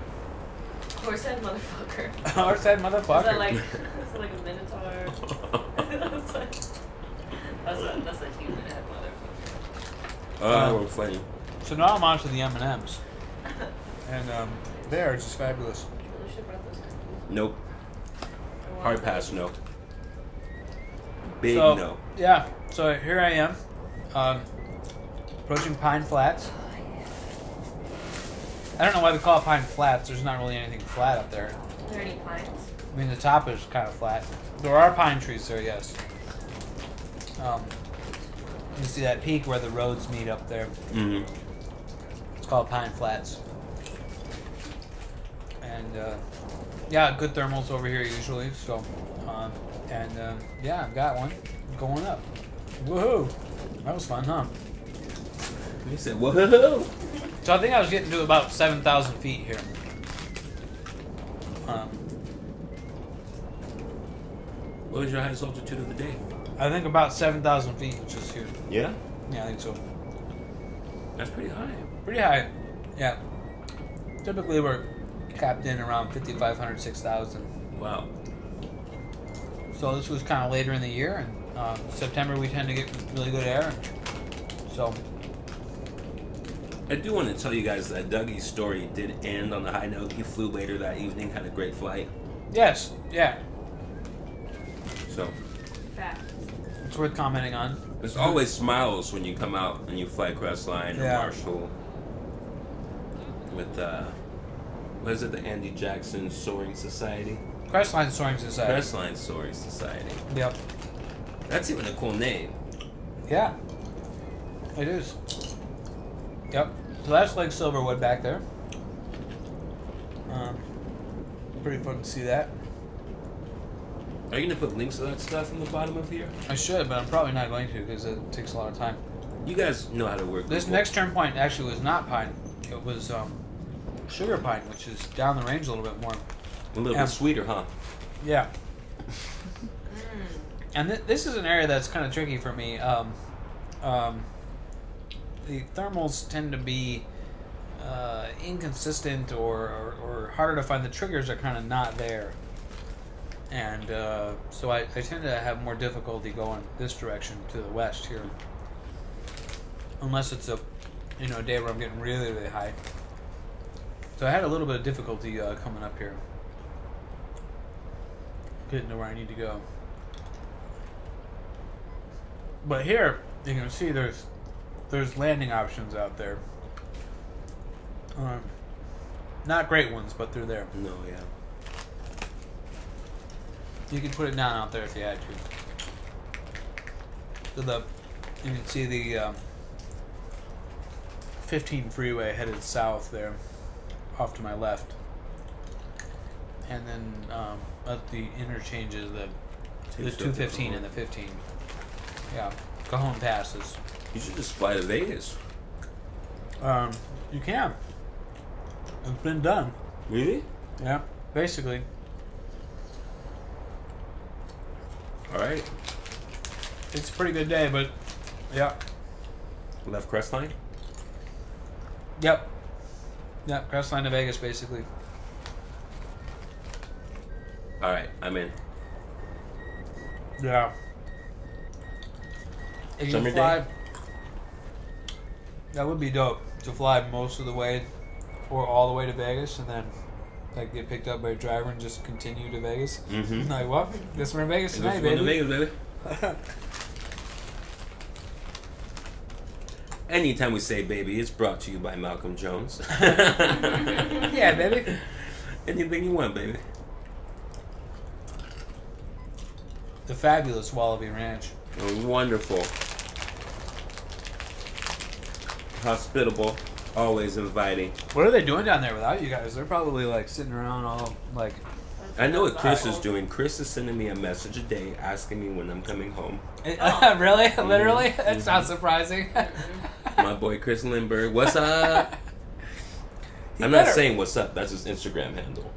Horsehead motherfucker. Horsehead Is motherfucker. that like, is it like a minotaur? that's a human head motherfucker. Oh, we're funny. So now I'm on to the M&Ms. And they are just fabulous. We should have brought those cookies. Nope. I want Hard those. pass, no. Big So, no. yeah. So here I am. Approaching Pine Flats. I don't know why they call it Pine Flats. There's not really anything flat up there. Are there any pines? I mean, the top is kind of flat. There are pine trees there, yes. You see that peak where the roads meet up there. Mm-hmm. It's called Pine Flats. And yeah, good thermals over here usually. So, yeah, I've got one going up. Woohoo! That was fun, huh? He said, whoa. So I think I was getting to about 7,000 feet here. What was your highest altitude of the day? I think about 7,000 feet, which is here. Yeah? Yeah, I think so. That's pretty high. Pretty high. Yeah. Typically we're capped in around 5,500, 6,000. Wow. So this was kind of later in the year, and September we tend to get really good air. So I do want to tell you guys that Dougie's story did end on a high note. He flew later that evening, had a great flight. yes, yeah, So Fact. it's worth commenting on. there's always smiles when you come out and you fly Crestline or Yeah. Marshall with what is it, the Andy Jackson Soaring Society? Crestline Soaring Society. Crestline Soaring Society. Yep. That's even a cool name. Yeah. It is. Yep. So that's Lake Silverwood back there. Pretty fun to see that. Are you gonna put links to that stuff in the bottom of here? I should, but I'm probably not going to because it takes a lot of time. You guys know how to work. This Google. next turn point actually was not pine. It was sugar pine, which is down the range a little bit more. A little Yeah. bit sweeter, huh? Yeah. And this is an area that's kind of tricky for me. The thermals tend to be inconsistent or harder to find. The triggers are kind of not there. And so I tend to have more difficulty going this direction to the west here. Unless it's a day where I'm getting really, really high. So I had a little bit of difficulty coming up here. Getting to where I need to go. But here, you can see there's landing options out there. Not great ones, but they're there. No, yeah. You can put it down out there if you had to. So you can see the 15 freeway headed south there, off to my left. And then at the interchanges, the 215 and the 15. Yeah, Cajon passes. You should just fly to Vegas. You can. It's been done. Really? Yeah, basically. All right. It's a pretty good day, but yeah. Left Crestline. Yep. Yep, Crestline to Vegas, basically. All right, I'm in. Yeah. If you Summer fly, day? that would be dope to fly most of the way or all the way to Vegas and then like get picked up by a driver and just continue to Vegas. Mm-hmm. Like, what? Guess we're in Vegas tonight, Going to baby. Vegas, baby. Anytime we say baby, it's brought to you by Malcolm Jones. Yeah, baby. Anything you want, baby. The fabulous Wallaby Ranch. Oh, wonderful. Hospitable. Always inviting. What are they doing down there without you guys? They're probably like sitting around all like. I know what Chris is doing. Chris is sending me a message a day asking me when I'm coming home. Really? Literally? That's not surprising. My boy Chris Lindbergh, what's up? I'm not saying what's up. That's his Instagram handle.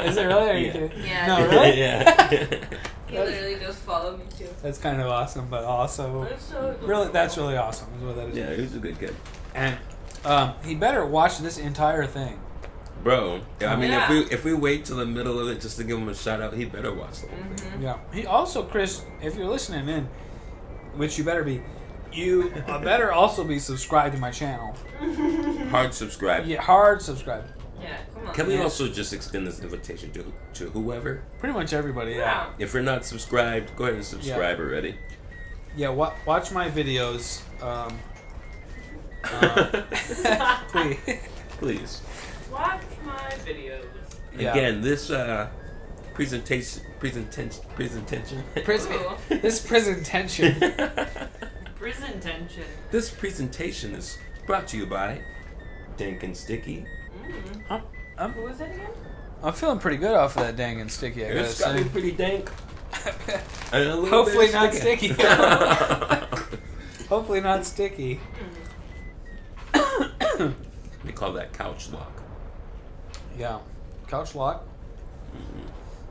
Is it really? Are you Yeah. kidding? Yeah. No, really? Yeah. He literally just followed me too. That's kind of awesome, but also That's so really, that's really awesome. Is what that is. Yeah, he's a good kid. And he better watch this entire thing. Bro, I mean, Yeah. if we wait till the middle of it just to give him a shout out, he better watch the whole thing. Yeah. He also, Chris, if you're listening in, which you better be, you better also be subscribed to my channel. Hard subscribe. Yeah, hard subscribe. Yeah, come on. Can we Yeah. also just extend this invitation to whoever? Pretty much everybody. Yeah. If you're not subscribed, go ahead and subscribe already. Yeah. Watch my videos. Please. Please. Watch my videos. Yeah. Again, this presentation. This presentation. Prison tension. This presentation is brought to you by Dank and Sticky. Who was that again? I'm feeling pretty good off of that dang and sticky. I gotta It's got to be say. pretty dank. And a little Hopefully bit not sticky. Hopefully not sticky. We call that couch lock. Yeah. Couch lock.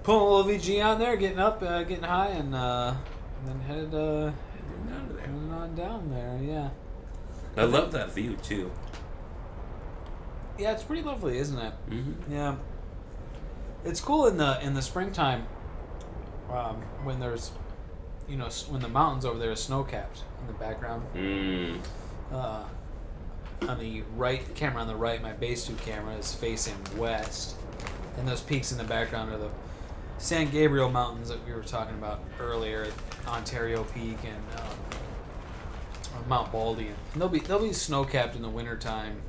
Pulling a little VG on there, getting up, getting high, and then headed Down to there. heading on down there. Yeah. I love that view too. Yeah, it's pretty lovely, isn't it? Mm-hmm. Yeah. It's cool in the springtime when there's, when the mountains over there are snow-capped in the background. Mm. On the right camera on the right, my base 2 camera is facing west, and those peaks in the background are the San Gabriel Mountains that we were talking about earlier, Ontario Peak and Mount Baldy, and they'll be snow capped in the wintertime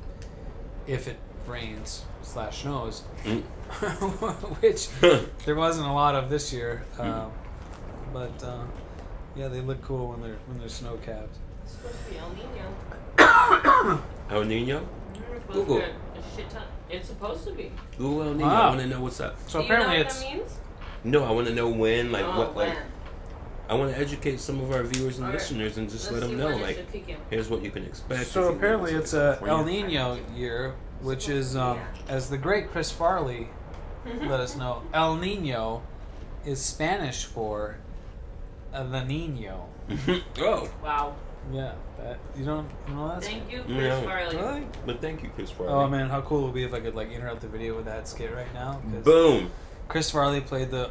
if it rains / snows, which there wasn't a lot of this year, but yeah, they look cool when they're snow capped. It's supposed to be El Nino. El Nino? It's supposed Google. to be a shit ton. It's supposed to be. Google El Nino. Wow. I want to know what's up. So Do you know apparently what it's that means? No, I want to know when. Like what? when? Like I want to educate some of our viewers and Okay. listeners and just Let's let them see know. when it Like, should kick in. here's what you can expect. so if you apparently live it's in a California. El Nino year, which is as the great Chris Farley let us know, El Nino is Spanish for the Nino. Oh, Wow. Yeah, you don't know that? Thank you, Yeah. Chris Farley. Really? but thank you, Chris Farley. Oh man, how cool it would be if I could like interrupt the video with that skit right now. 'Cause Boom. Chris Farley played the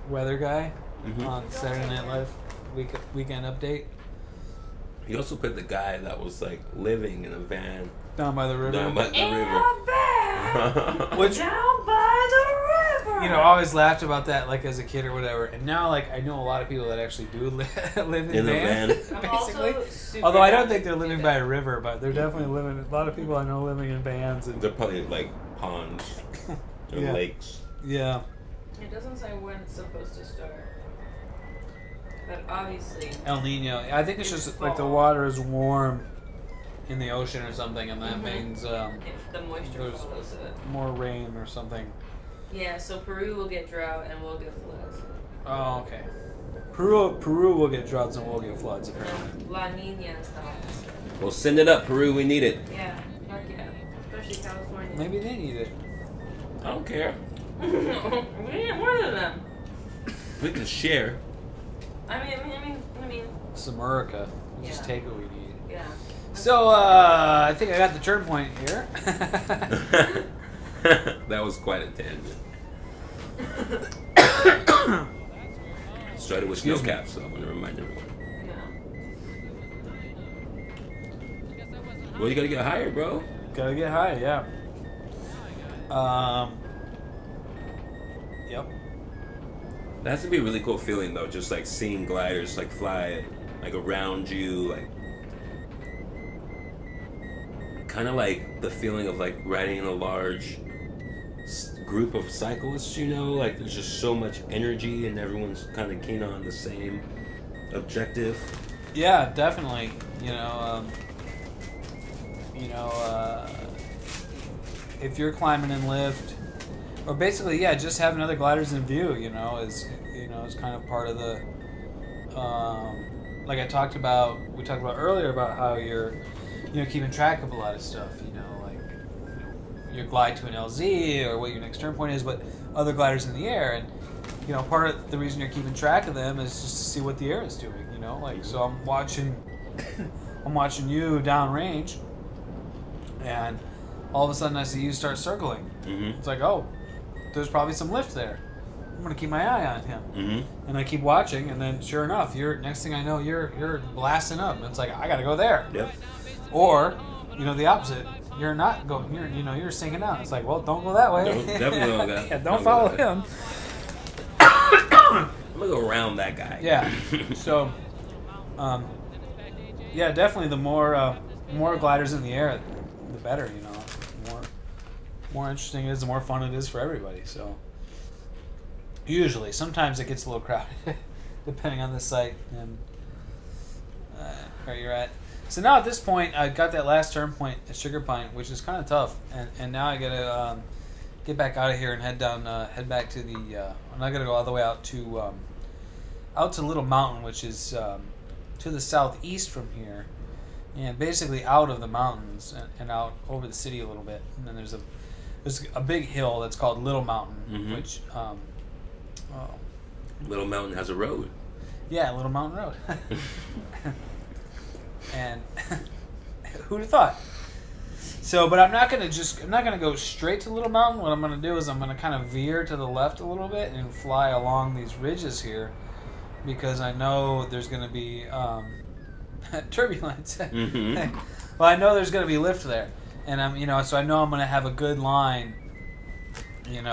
weather guy Mhm. on Saturday Night Live weekend update He also put the guy that was like living in a van down by the river. down by the In river. a van, Which down by the river. I always laughed about that like as a kid or whatever, and now like I know a lot of people that actually do live in In a vans, van. I'm also basically. super Although I don't happy think they're to do living that. by a river, but they're definitely living. A lot of people I know living in vans and They're probably like ponds or Yeah. lakes. yeah. It doesn't say when it's supposed to start. But obviously, El Nino. I think it's It's just like the fall. water is warm in the ocean or something, and that Mhm. means if the moisture There's- follows it. more rain or something. Yeah, so Peru will get drought and we'll get floods. Oh, okay. Peru will get droughts and we'll get floods apparently. And La Nina is the opposite. Well, send it up, Peru. We need it. Yeah, fuck yeah. Especially California. Maybe they need it. I don't care. We need more than them. We can share. I mean. It's America. We just Yeah. take what we need. Yeah. So, I think I got the turn point here. That was quite a tangent. Started with snow Excuse me. caps, so I want to remind everyone. Yeah. Well, you gotta get higher, bro. Gotta get high, yeah. Yep. That has to be a really cool feeling, though. Just like seeing gliders like fly like around you, like kind of like the feeling of like riding in a large group of cyclists. You know, like there's just so much energy, and everyone's kind of keen on the same objective. Yeah, definitely. If you're climbing in lift, or basically, yeah, just having other gliders in view, is kind of part of the, like we talked about earlier about how you're, keeping track of a lot of stuff, like your glide to an LZ or what your next turn point is, but other gliders in the air, and part of the reason you're keeping track of them is just to see what the air is doing, so I'm watching you downrange, and all of a sudden I see you start circling. Mm-hmm. It's like, oh, there's probably some lift there. I'm gonna keep my eye on him, Mm-hmm. and I keep watching, and then sure enough, next thing I know, you're blasting up. It's like I gotta go there. Yep. Or, the opposite. You're not going. You're sinking out. It's like, well, don't go that way. Don't- definitely don't go that- Yeah, don't don't go follow that way. him. I'm gonna go around that guy. Yeah. So, yeah, definitely. The more gliders in the air, the better. More interesting it is, the more fun it is for everybody. So, usually, sometimes it gets a little crowded, depending on the site and where you're at. So now at this point, I got that last turn point at Sugar Pine, which is kind of tough, and now I gotta get back out of here and head back to the. I'm not gonna go all the way out to Little Mountain, which is to the southeast from here, and basically out of the mountains and out over the city a little bit. And then there's a big hill that's called Little Mountain, Mhm. which Little Mountain has a road. yeah, Little Mountain Road. And who'd have thought? So, but I'm not gonna go straight to Little Mountain. What I'm gonna do is I'm gonna kind of veer to the left a little bit and fly along these ridges here, because I know there's gonna be turbulence. Mm-hmm. Well, I know there's gonna be lift there, and so I know I'm gonna have a good line. And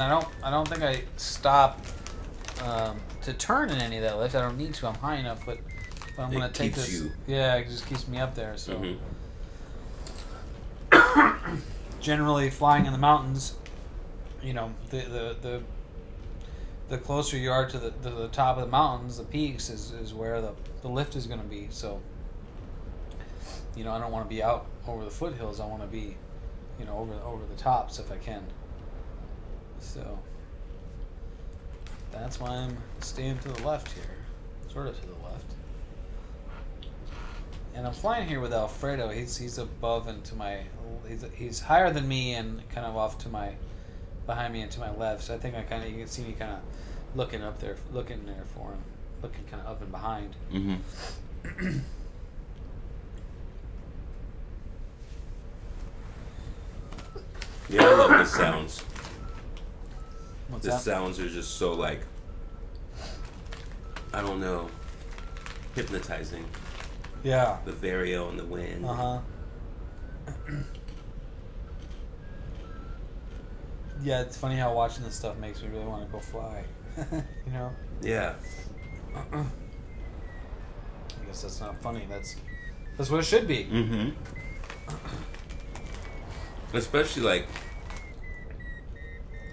I don't think I stop to turn in any of that lift. I don't need to. I'm high enough, but I'm It gonna take keeps this. you. Yeah, it just keeps me up there. So Mm-hmm. generally, flying in the mountains, the closer you are to the top of the mountains, the peaks is where the lift is going to be. So I don't want to be out over the foothills. I want to be over the tops if I can. So that's why I'm staying to the left here, sort of to the left. And I'm flying here with Alfredo. He's above and to my, he's higher than me and kind of off to my, behind me and to my left. So I think you can see me kind of looking there for him, looking kind of up and behind. Mm-hmm. Yeah, I love the sounds. What's The that? sounds are just so like, I don't know, hypnotizing. Yeah. The Vario and the wind. Uh-huh. Yeah, it's funny how watching this stuff makes me really want to go fly. Yeah. I guess that's not funny. That's what it should be. Mm-hmm. Especially like,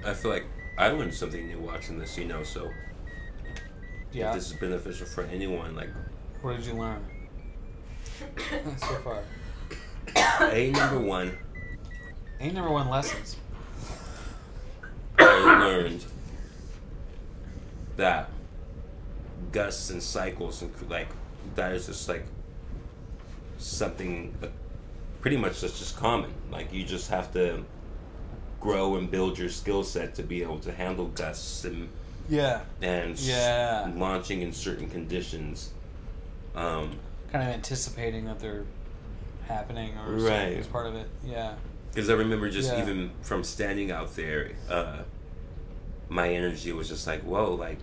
I feel like I learned something new watching this, so Yeah. if this is beneficial for anyone, like, What did you learn so far? number one, Ain't number one lessons. I learned that gusts and cycles and like that is just like something pretty much that's just common. Like you just have to grow and build your skill set to be able to handle gusts and launching in certain conditions. Kind of anticipating that they're happening or something as part of it. Yeah. Because I remember just even from standing out there, my energy was just like, whoa, like,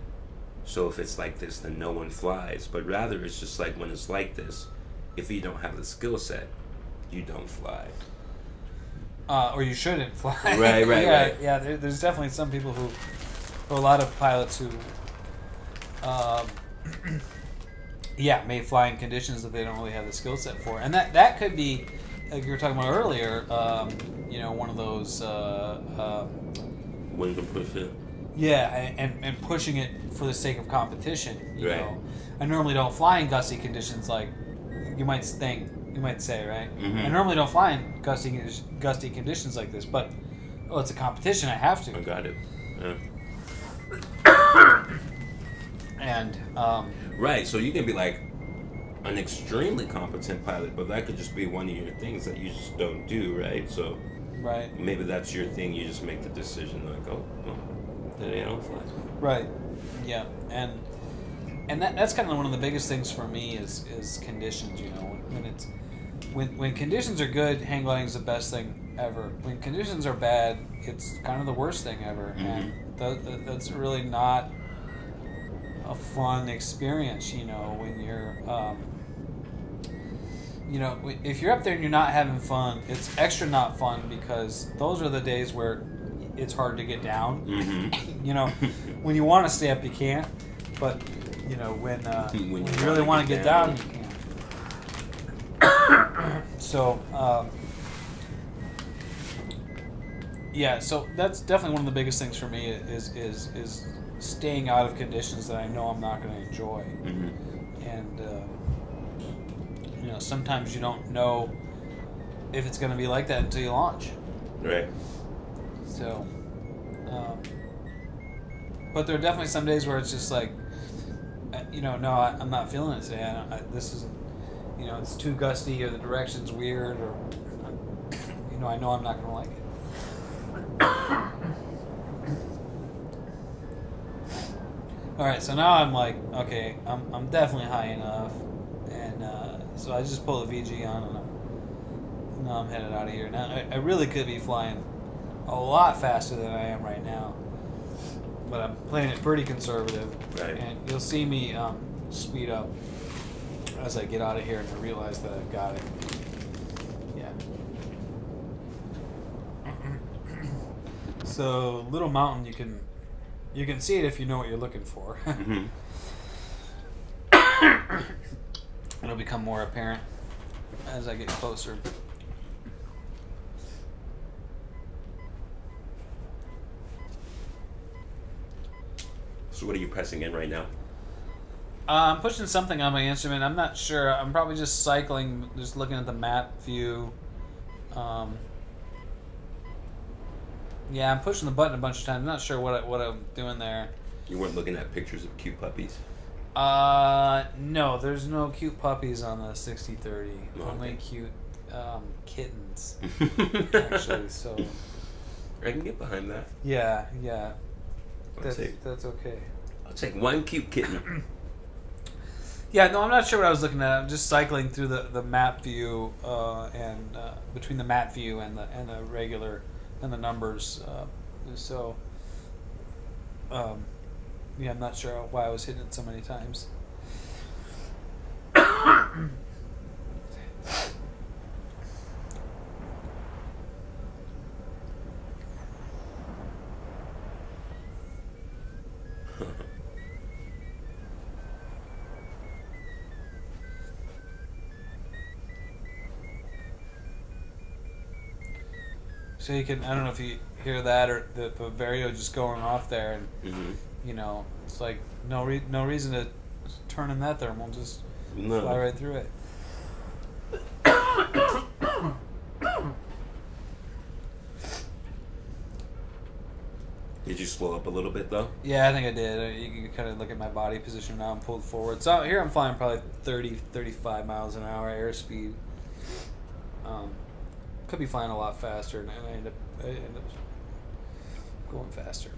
so if it's like this, then no one flies. But rather, it's just like when it's like this, if you don't have the skill set, you don't fly. Or you shouldn't fly. Right. Yeah, there's definitely some people who, or a lot of pilots who, may fly in conditions that they don't really have the skill set for. And that could be, like you were talking about earlier, one of those... Wind and push it. Yeah, and pushing it for the sake of competition. You know, I normally don't fly in gusty conditions like you might say, right? Mm-hmm. I normally don't fly in gusty conditions like this, but it's a competition. I have to. I got it. Yeah. And right, so you can be like an extremely competent pilot, but that could just be one of your things that you just don't do, right? So maybe that's your thing. You just make the decision like, oh, well, then I don't fly. Right. Yeah, and that's kind of one of the biggest things for me is conditions. You know, when conditions are good, hang gliding is the best thing ever. When conditions are bad, it's kind of the worst thing ever, and that's really not a fun experience. You know, when you're if you're up there and you're not having fun, it's extra not fun because those are the days where it's hard to get down. Mm-hmm. You know, when you want to stay up, you can't. But when you really want to get down, you can't. So so that's definitely one of the biggest things for me is staying out of conditions that I know I'm not going to enjoy. Mm-hmm. And sometimes you don't know if it's going to be like that until you launch. Right. So, but there are definitely some days where it's just like, no, I'm not feeling it today. This isn't, it's too gusty or the direction's weird or, I know I'm not going to like it. All right, so now I'm like, okay, I'm definitely high enough, and so I just pull the VG on, and I'm headed out of here. Now I really could be flying a lot faster than I am right now, but I'm playing it pretty conservative, and you'll see me speed up as I get out of here and I realize that I've got it. Yeah. So Little Mountain, you can see it if you know what you're looking for. Mm-hmm. It'll become more apparent as I get closer. So what are you pressing in right now? I'm pushing something on my instrument. I'm not sure. I'm probably just cycling, just looking at the map view. Yeah, I'm pushing the button a bunch of times. I'm not sure what I'm doing there. You weren't looking at pictures of cute puppies? No, there's no cute puppies on the 6030. Only cute kittens, actually. So I can get behind that. Yeah. That's okay. I'll take one cute kitten. Yeah, no, I'm not sure what I was looking at. I'm just cycling through the map view and between the map view and the regular and the numbers. I'm not sure why I was hitting it so many times. So you can, I don't know if you hear that or the Vario just going off there, and it's like no reason to turn in that thermal, just fly right through it. Did you slow up a little bit though? Yeah, I think I did. You can kind of look at my body position now and pulled forward. So here I'm flying probably 30, 35 miles an hour airspeed. Could be flying a lot faster, and I end up going faster.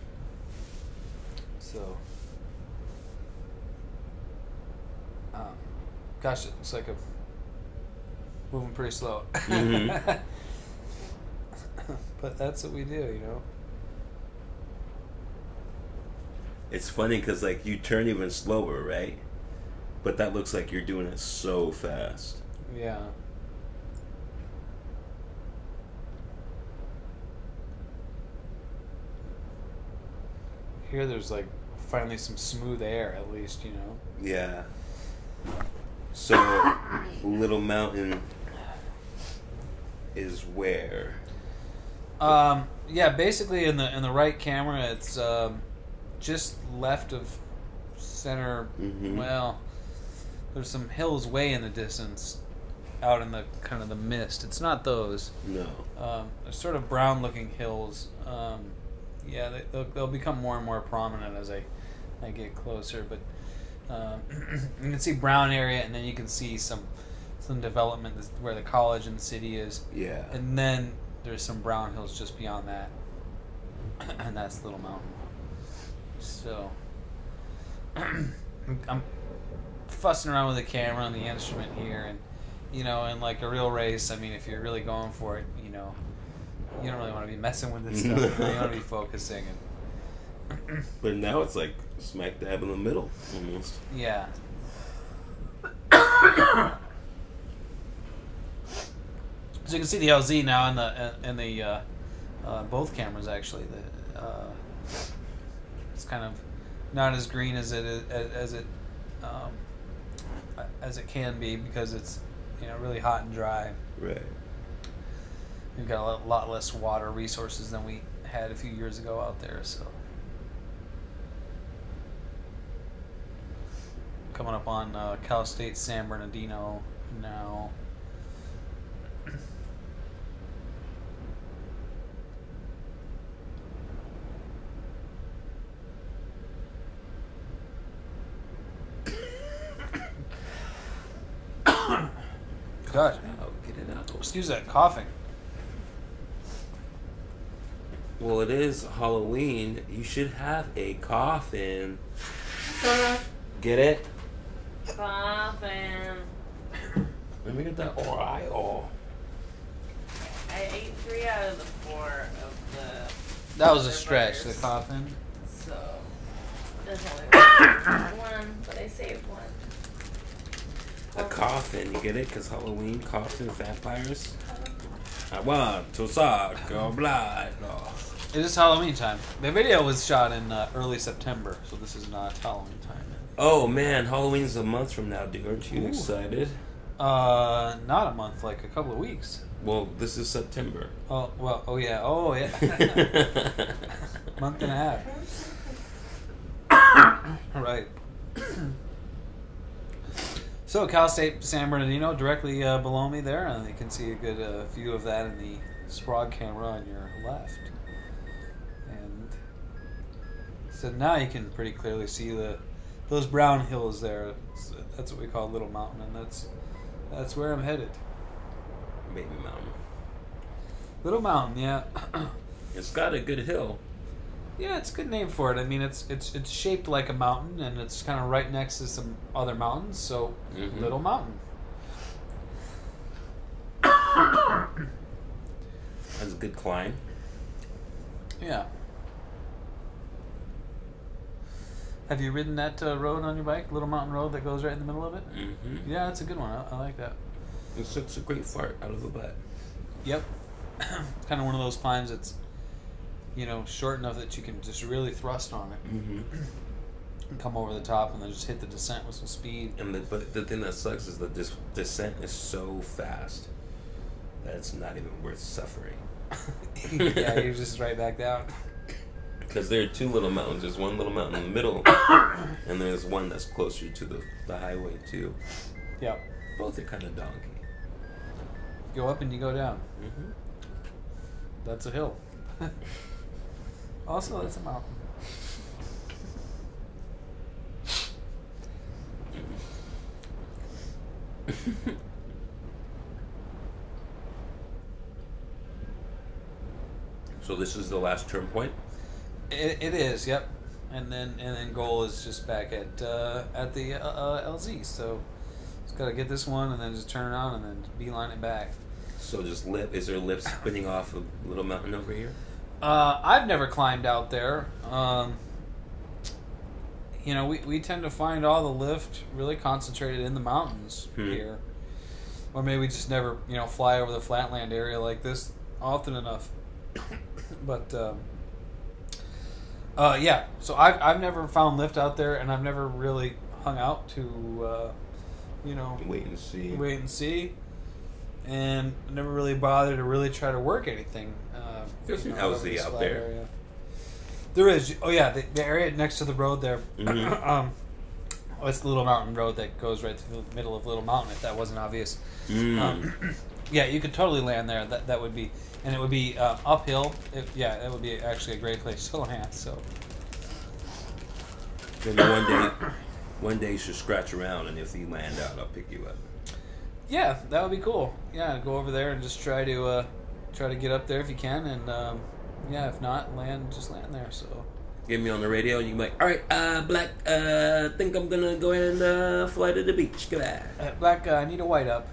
So, gosh, it looks like I'm moving pretty slow. Mm-hmm. But that's what we do, you know. It's funny because like you turn even slower, right? But that looks like you're doing it so fast. Yeah. Here there's like finally some smooth air at least, you know. Yeah. So, Little Mountain is where? Yeah, basically in the right camera, it's just left of center. Mhm. Well, there's some hills way in the distance, out in the kind of the mist. It's not those. No. They're sort of brown-looking hills. Yeah, they'll become more and more prominent as I get closer. But you can see brown area, and then you can see some development where the college and the city is. Yeah. And then there's some brown hills just beyond that, and that's Little Mountain. So I'm fussing around with the camera and the instrument here, and you know, in like a real race, I mean, if you're really going for it, you know, you don't really want to be messing with this stuff. You want to be focusing. And But now it's like smack dab in the middle, almost. yeah. So you can see the LZ now in the both cameras actually. It's kind of not as green as it can be because it's, you know, really hot and dry. Right. We've got a lot less water resources than we had a few years ago out there. So coming up on Cal State San Bernardino now. God, Get it out. excuse that coughing. Well, it is Halloween. You should have a coffin. Get it? Coffin. Let me get that oil. I ate 3 out of the 4 of the. That was a other stretch. The burgers. coughing. So there's only one, but I saved one. A coffin, you get it? Because Halloween, coffin, vampires. I want to suck your blood. Oh. It is Halloween time. The video was shot in early September, so this is not Halloween time. Oh man, Halloween's a month from now, dude. Aren't you Ooh. excited? Not a month, like a couple of weeks. Well, this is September. Oh well. Oh yeah. Month and a half. Right. So Cal State San Bernardino, directly below me there, and you can see a good view of that in the Sprague camera on your left. And so now you can pretty clearly see those brown hills there. That's what we call Little Mountain, and that's where I'm headed. Baby Mountain. Little Mountain, yeah. It's got a good hill. Yeah, it's a good name for it. I mean, it's shaped like a mountain, and it's kind of right next to some other mountains, so Mhm. Little Mountain. That's a good climb. Yeah. Have you ridden that road on your bike, Little Mountain Road that goes right in the middle of it? Mm-hmm. Yeah, it's a good one. I like that. It's such a great fart out of the butt. Yep. It's kind of one of those climbs that's, you know, short enough that you can just really thrust on it Mm-hmm. and come over the top and then just hit the descent with some speed. But the thing that sucks is that this descent is so fast that it's not even worth suffering. Yeah, you're just right back down. Because there are two little mountains. There's one little mountain in the middle, and there's one that's closer to the highway too. Yep. Both are kind of donkey. Go up and you go down. Mm-hmm. That's a hill. Also, it's a mountain. So this is the last turn point? It is, yep. And then goal is just back at the LZ. So just gotta get this one and then just turn around and then beeline it back. So just lip. Is there a lip spinning off a little mountain over here? I've never climbed out there. You know, we tend to find all the lift really concentrated in the mountains here. Or maybe we just never, fly over the flatland area like this often enough. But, yeah. So I've never found lift out there, and I've never really hung out to, Wait and see. And never really bothered to really try to work anything. There's an LZ out there. Area. There is. Oh, yeah. The area next to the road there. Mm-hmm. It's the Little Mountain Road that goes right through the middle of Little Mountain, if that wasn't obvious. Yeah, you could totally land there. That would be... And it would be uphill. That would be actually a great place to land. So Maybe one day you should scratch around, and if you land out, I'll pick you up. yeah, that would be cool. Yeah, go over there and just try to get up there if you can, and if not, just land there. So Get me on the radio, and you can be like, all right, Black, think I'm gonna go ahead and fly to the beach. Goodbye. Black, I need a white up.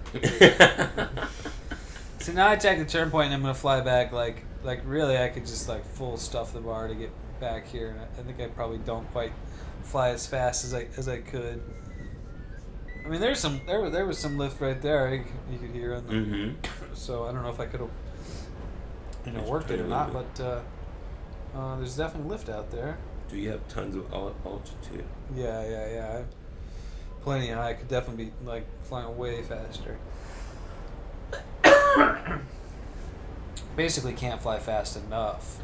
So now I take the turn point and I'm gonna fly back. Like really, I could just full stuff the bar to get back here, and I think I probably don't quite fly as fast as I could. I mean, there was some lift right there. You could hear on the. So I don't know if I could have worked it or not, but there's definitely lift out there. Do you have tons of altitude? Yeah. Plenty, and I could definitely be flying way faster. Basically, can't fly fast enough.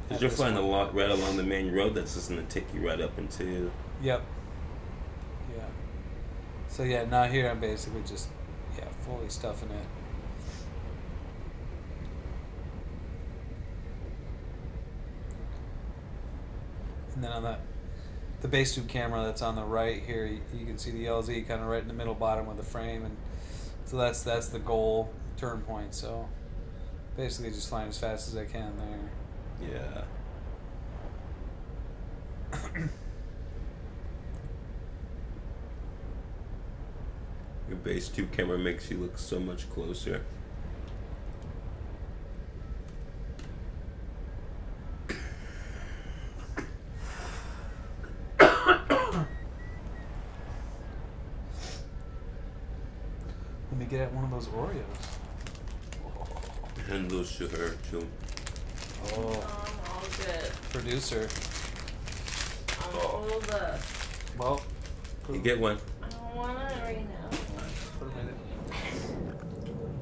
Because you're flying right along the main road that's just going to take you right up into... Yep. Yeah. So now here I'm basically just, fully stuffing it. And then on the base tube camera that's on the right here, you can see the LZ kind of right in the middle bottom of the frame, and so that's the goal turn point. So basically just flying as fast as I can there. Yeah. Your base tube camera makes you look so much closer. Let me get at one of those Oreos. Hand those to her, too. Oh, I'm all good. producer. I'm all good. Well, You get one. I don't want it right now. put 'em in it.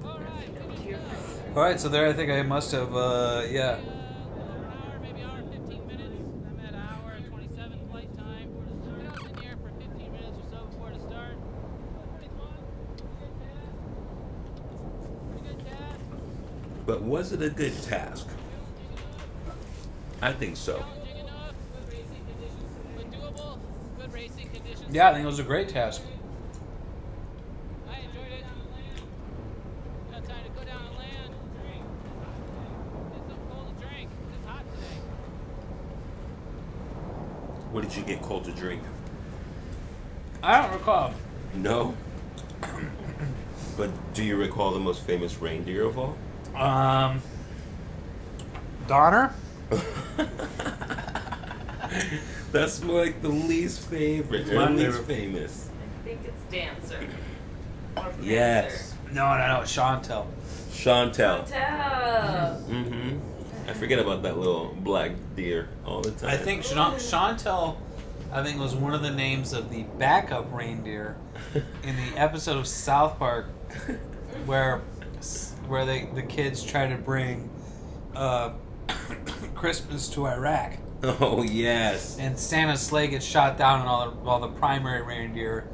Alright, All right, so there I think I must have, an hour, maybe hour and 15 minutes. I'm at an hour and 27 flight time. I was in the air for 15 minutes or so before the start. Pretty fun. Pretty good task. But was it a good task? I think so. Challenging enough. Good racing conditions. But doable. Good racing conditions. Yeah, I think it was a great task. I enjoyed it. Got time to go down and land. Drink. Get something cold to drink. It's hot today. What did you get cold to drink? I don't recall. No? But do you recall the most famous reindeer of all? Donner? That's like the least favorite. My Or least favorite. famous. I think it's Dancer. Or Yes. No, Chantel. Chantel. Tell. Mm-hmm. I forget about that little black deer all the time. I think Chantel, was one of the names of the backup reindeer in the episode of South Park where the kids try to bring Christmas to Iraq, Oh, yes. and Santa's sleigh gets shot down, and all the primary reindeer,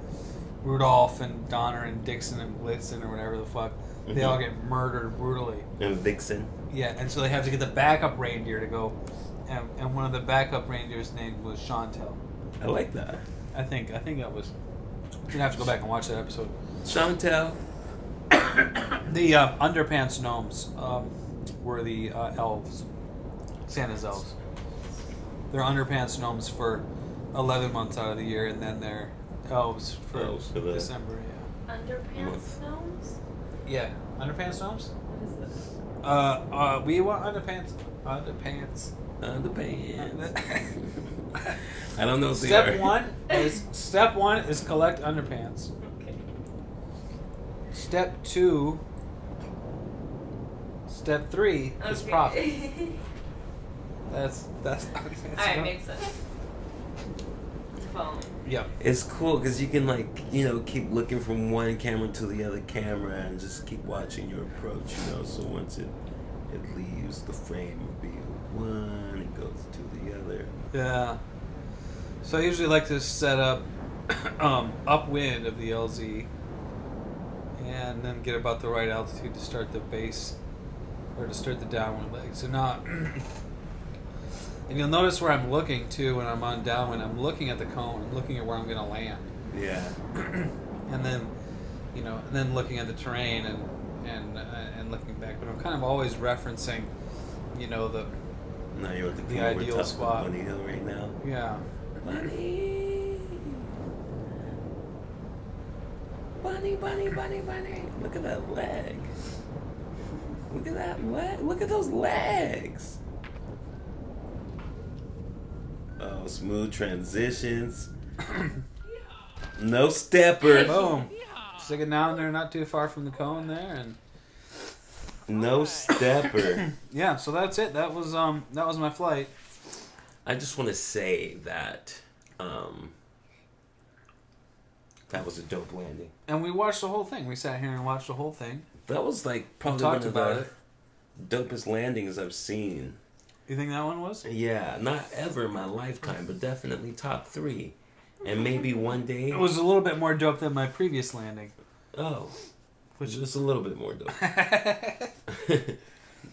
Rudolph and Donner and Dixon and Blitzen or whatever the fuck, they all get murdered brutally. And Vixen. Yeah, and so they have to get the backup reindeer to go and one of the backup reindeers' name was Chantel. I like that. I think that was. You're gonna have to go back and watch that episode. Chantel. The underpants gnomes were the elves, Santa's elves. They're underpants gnomes for 11 months out of the year, and then they're elves for December. Underpants gnomes? Yeah, underpants gnomes. What is this? We want underpants. Underpants. I don't know. If Step one is collect underpants. Okay. Step 2. Step 3 is profit. That's underpants. Alright, makes sense. Phone. Yeah. It's cool because you can keep looking from one camera to the other camera and just keep watching your approach. So once it leaves the frame of view one, it goes to the other. Yeah. So I usually like to set up upwind of the LZ and then get about the right altitude to start the base or to start the downwind leg. So now, and you'll notice where I'm looking too when I'm on downwind. I'm looking at the cone. I'm looking at where I'm going to land. Yeah. And then looking at the terrain and looking back. But I'm kind of always referencing, the Now you're at the ideal spot. Bunny Hill right now. Yeah. Bunny. Bunny, bunny, bunny, bunny. Look at that leg. Look at that leg. Look at those legs. Oh, smooth transitions. No stepper. Boom. Stick it down there, not too far from the cone there, and no stepper. yeah. So that's it. That was my flight. I just want to say that that was a dope landing. And we watched the whole thing. We sat here and watched the whole thing. That was like probably talked one of about the dopest landings I've seen. You think that one was? Yeah, not ever in my lifetime, but definitely top 3. And maybe one day. It was a little bit more dope than my previous landing. Oh, which is a little bit more dope.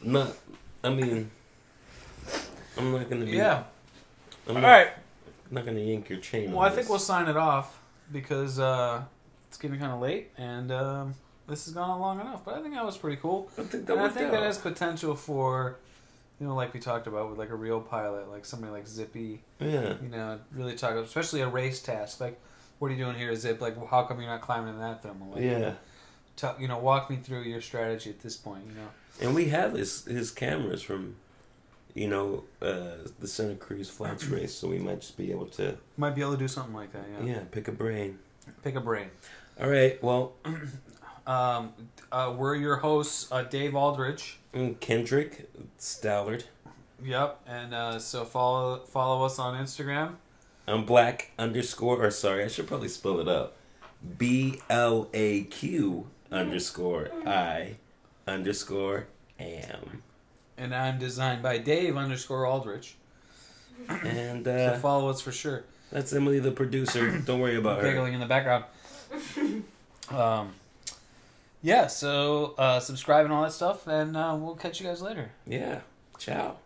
I'm not gonna be. Yeah. I'm All right. not gonna yank your chain. Well, I think we'll sign it off because it's getting kind of late and this has gone on long enough. But I think that was pretty cool. I think that has potential for, like we talked about with like a real pilot, like somebody like Zippy. Yeah. Really talk about, especially a race task. Like, what are you doing here, Zip? Like, how come you're not climbing that thermal? Like, yeah. Walk me through your strategy at this point. And we have his cameras from, the Santa Cruz Flats race, so we might just be able to. Might be able to do something like that. Yeah. Yeah. Pick a brain. All right. Well. We're your hosts, Dave Aldrich. And Kendrick Stallard. Yep, and so follow us on Instagram. I'm Black _ I should probably spell it out. BLAQ _ I_am. And I'm designed by Dave _ Aldrich. And so follow us for sure. That's Emily, the producer. Don't worry about her. Giggling in the background. Yeah, so subscribe and all that stuff, and we'll catch you guys later. Yeah. Ciao.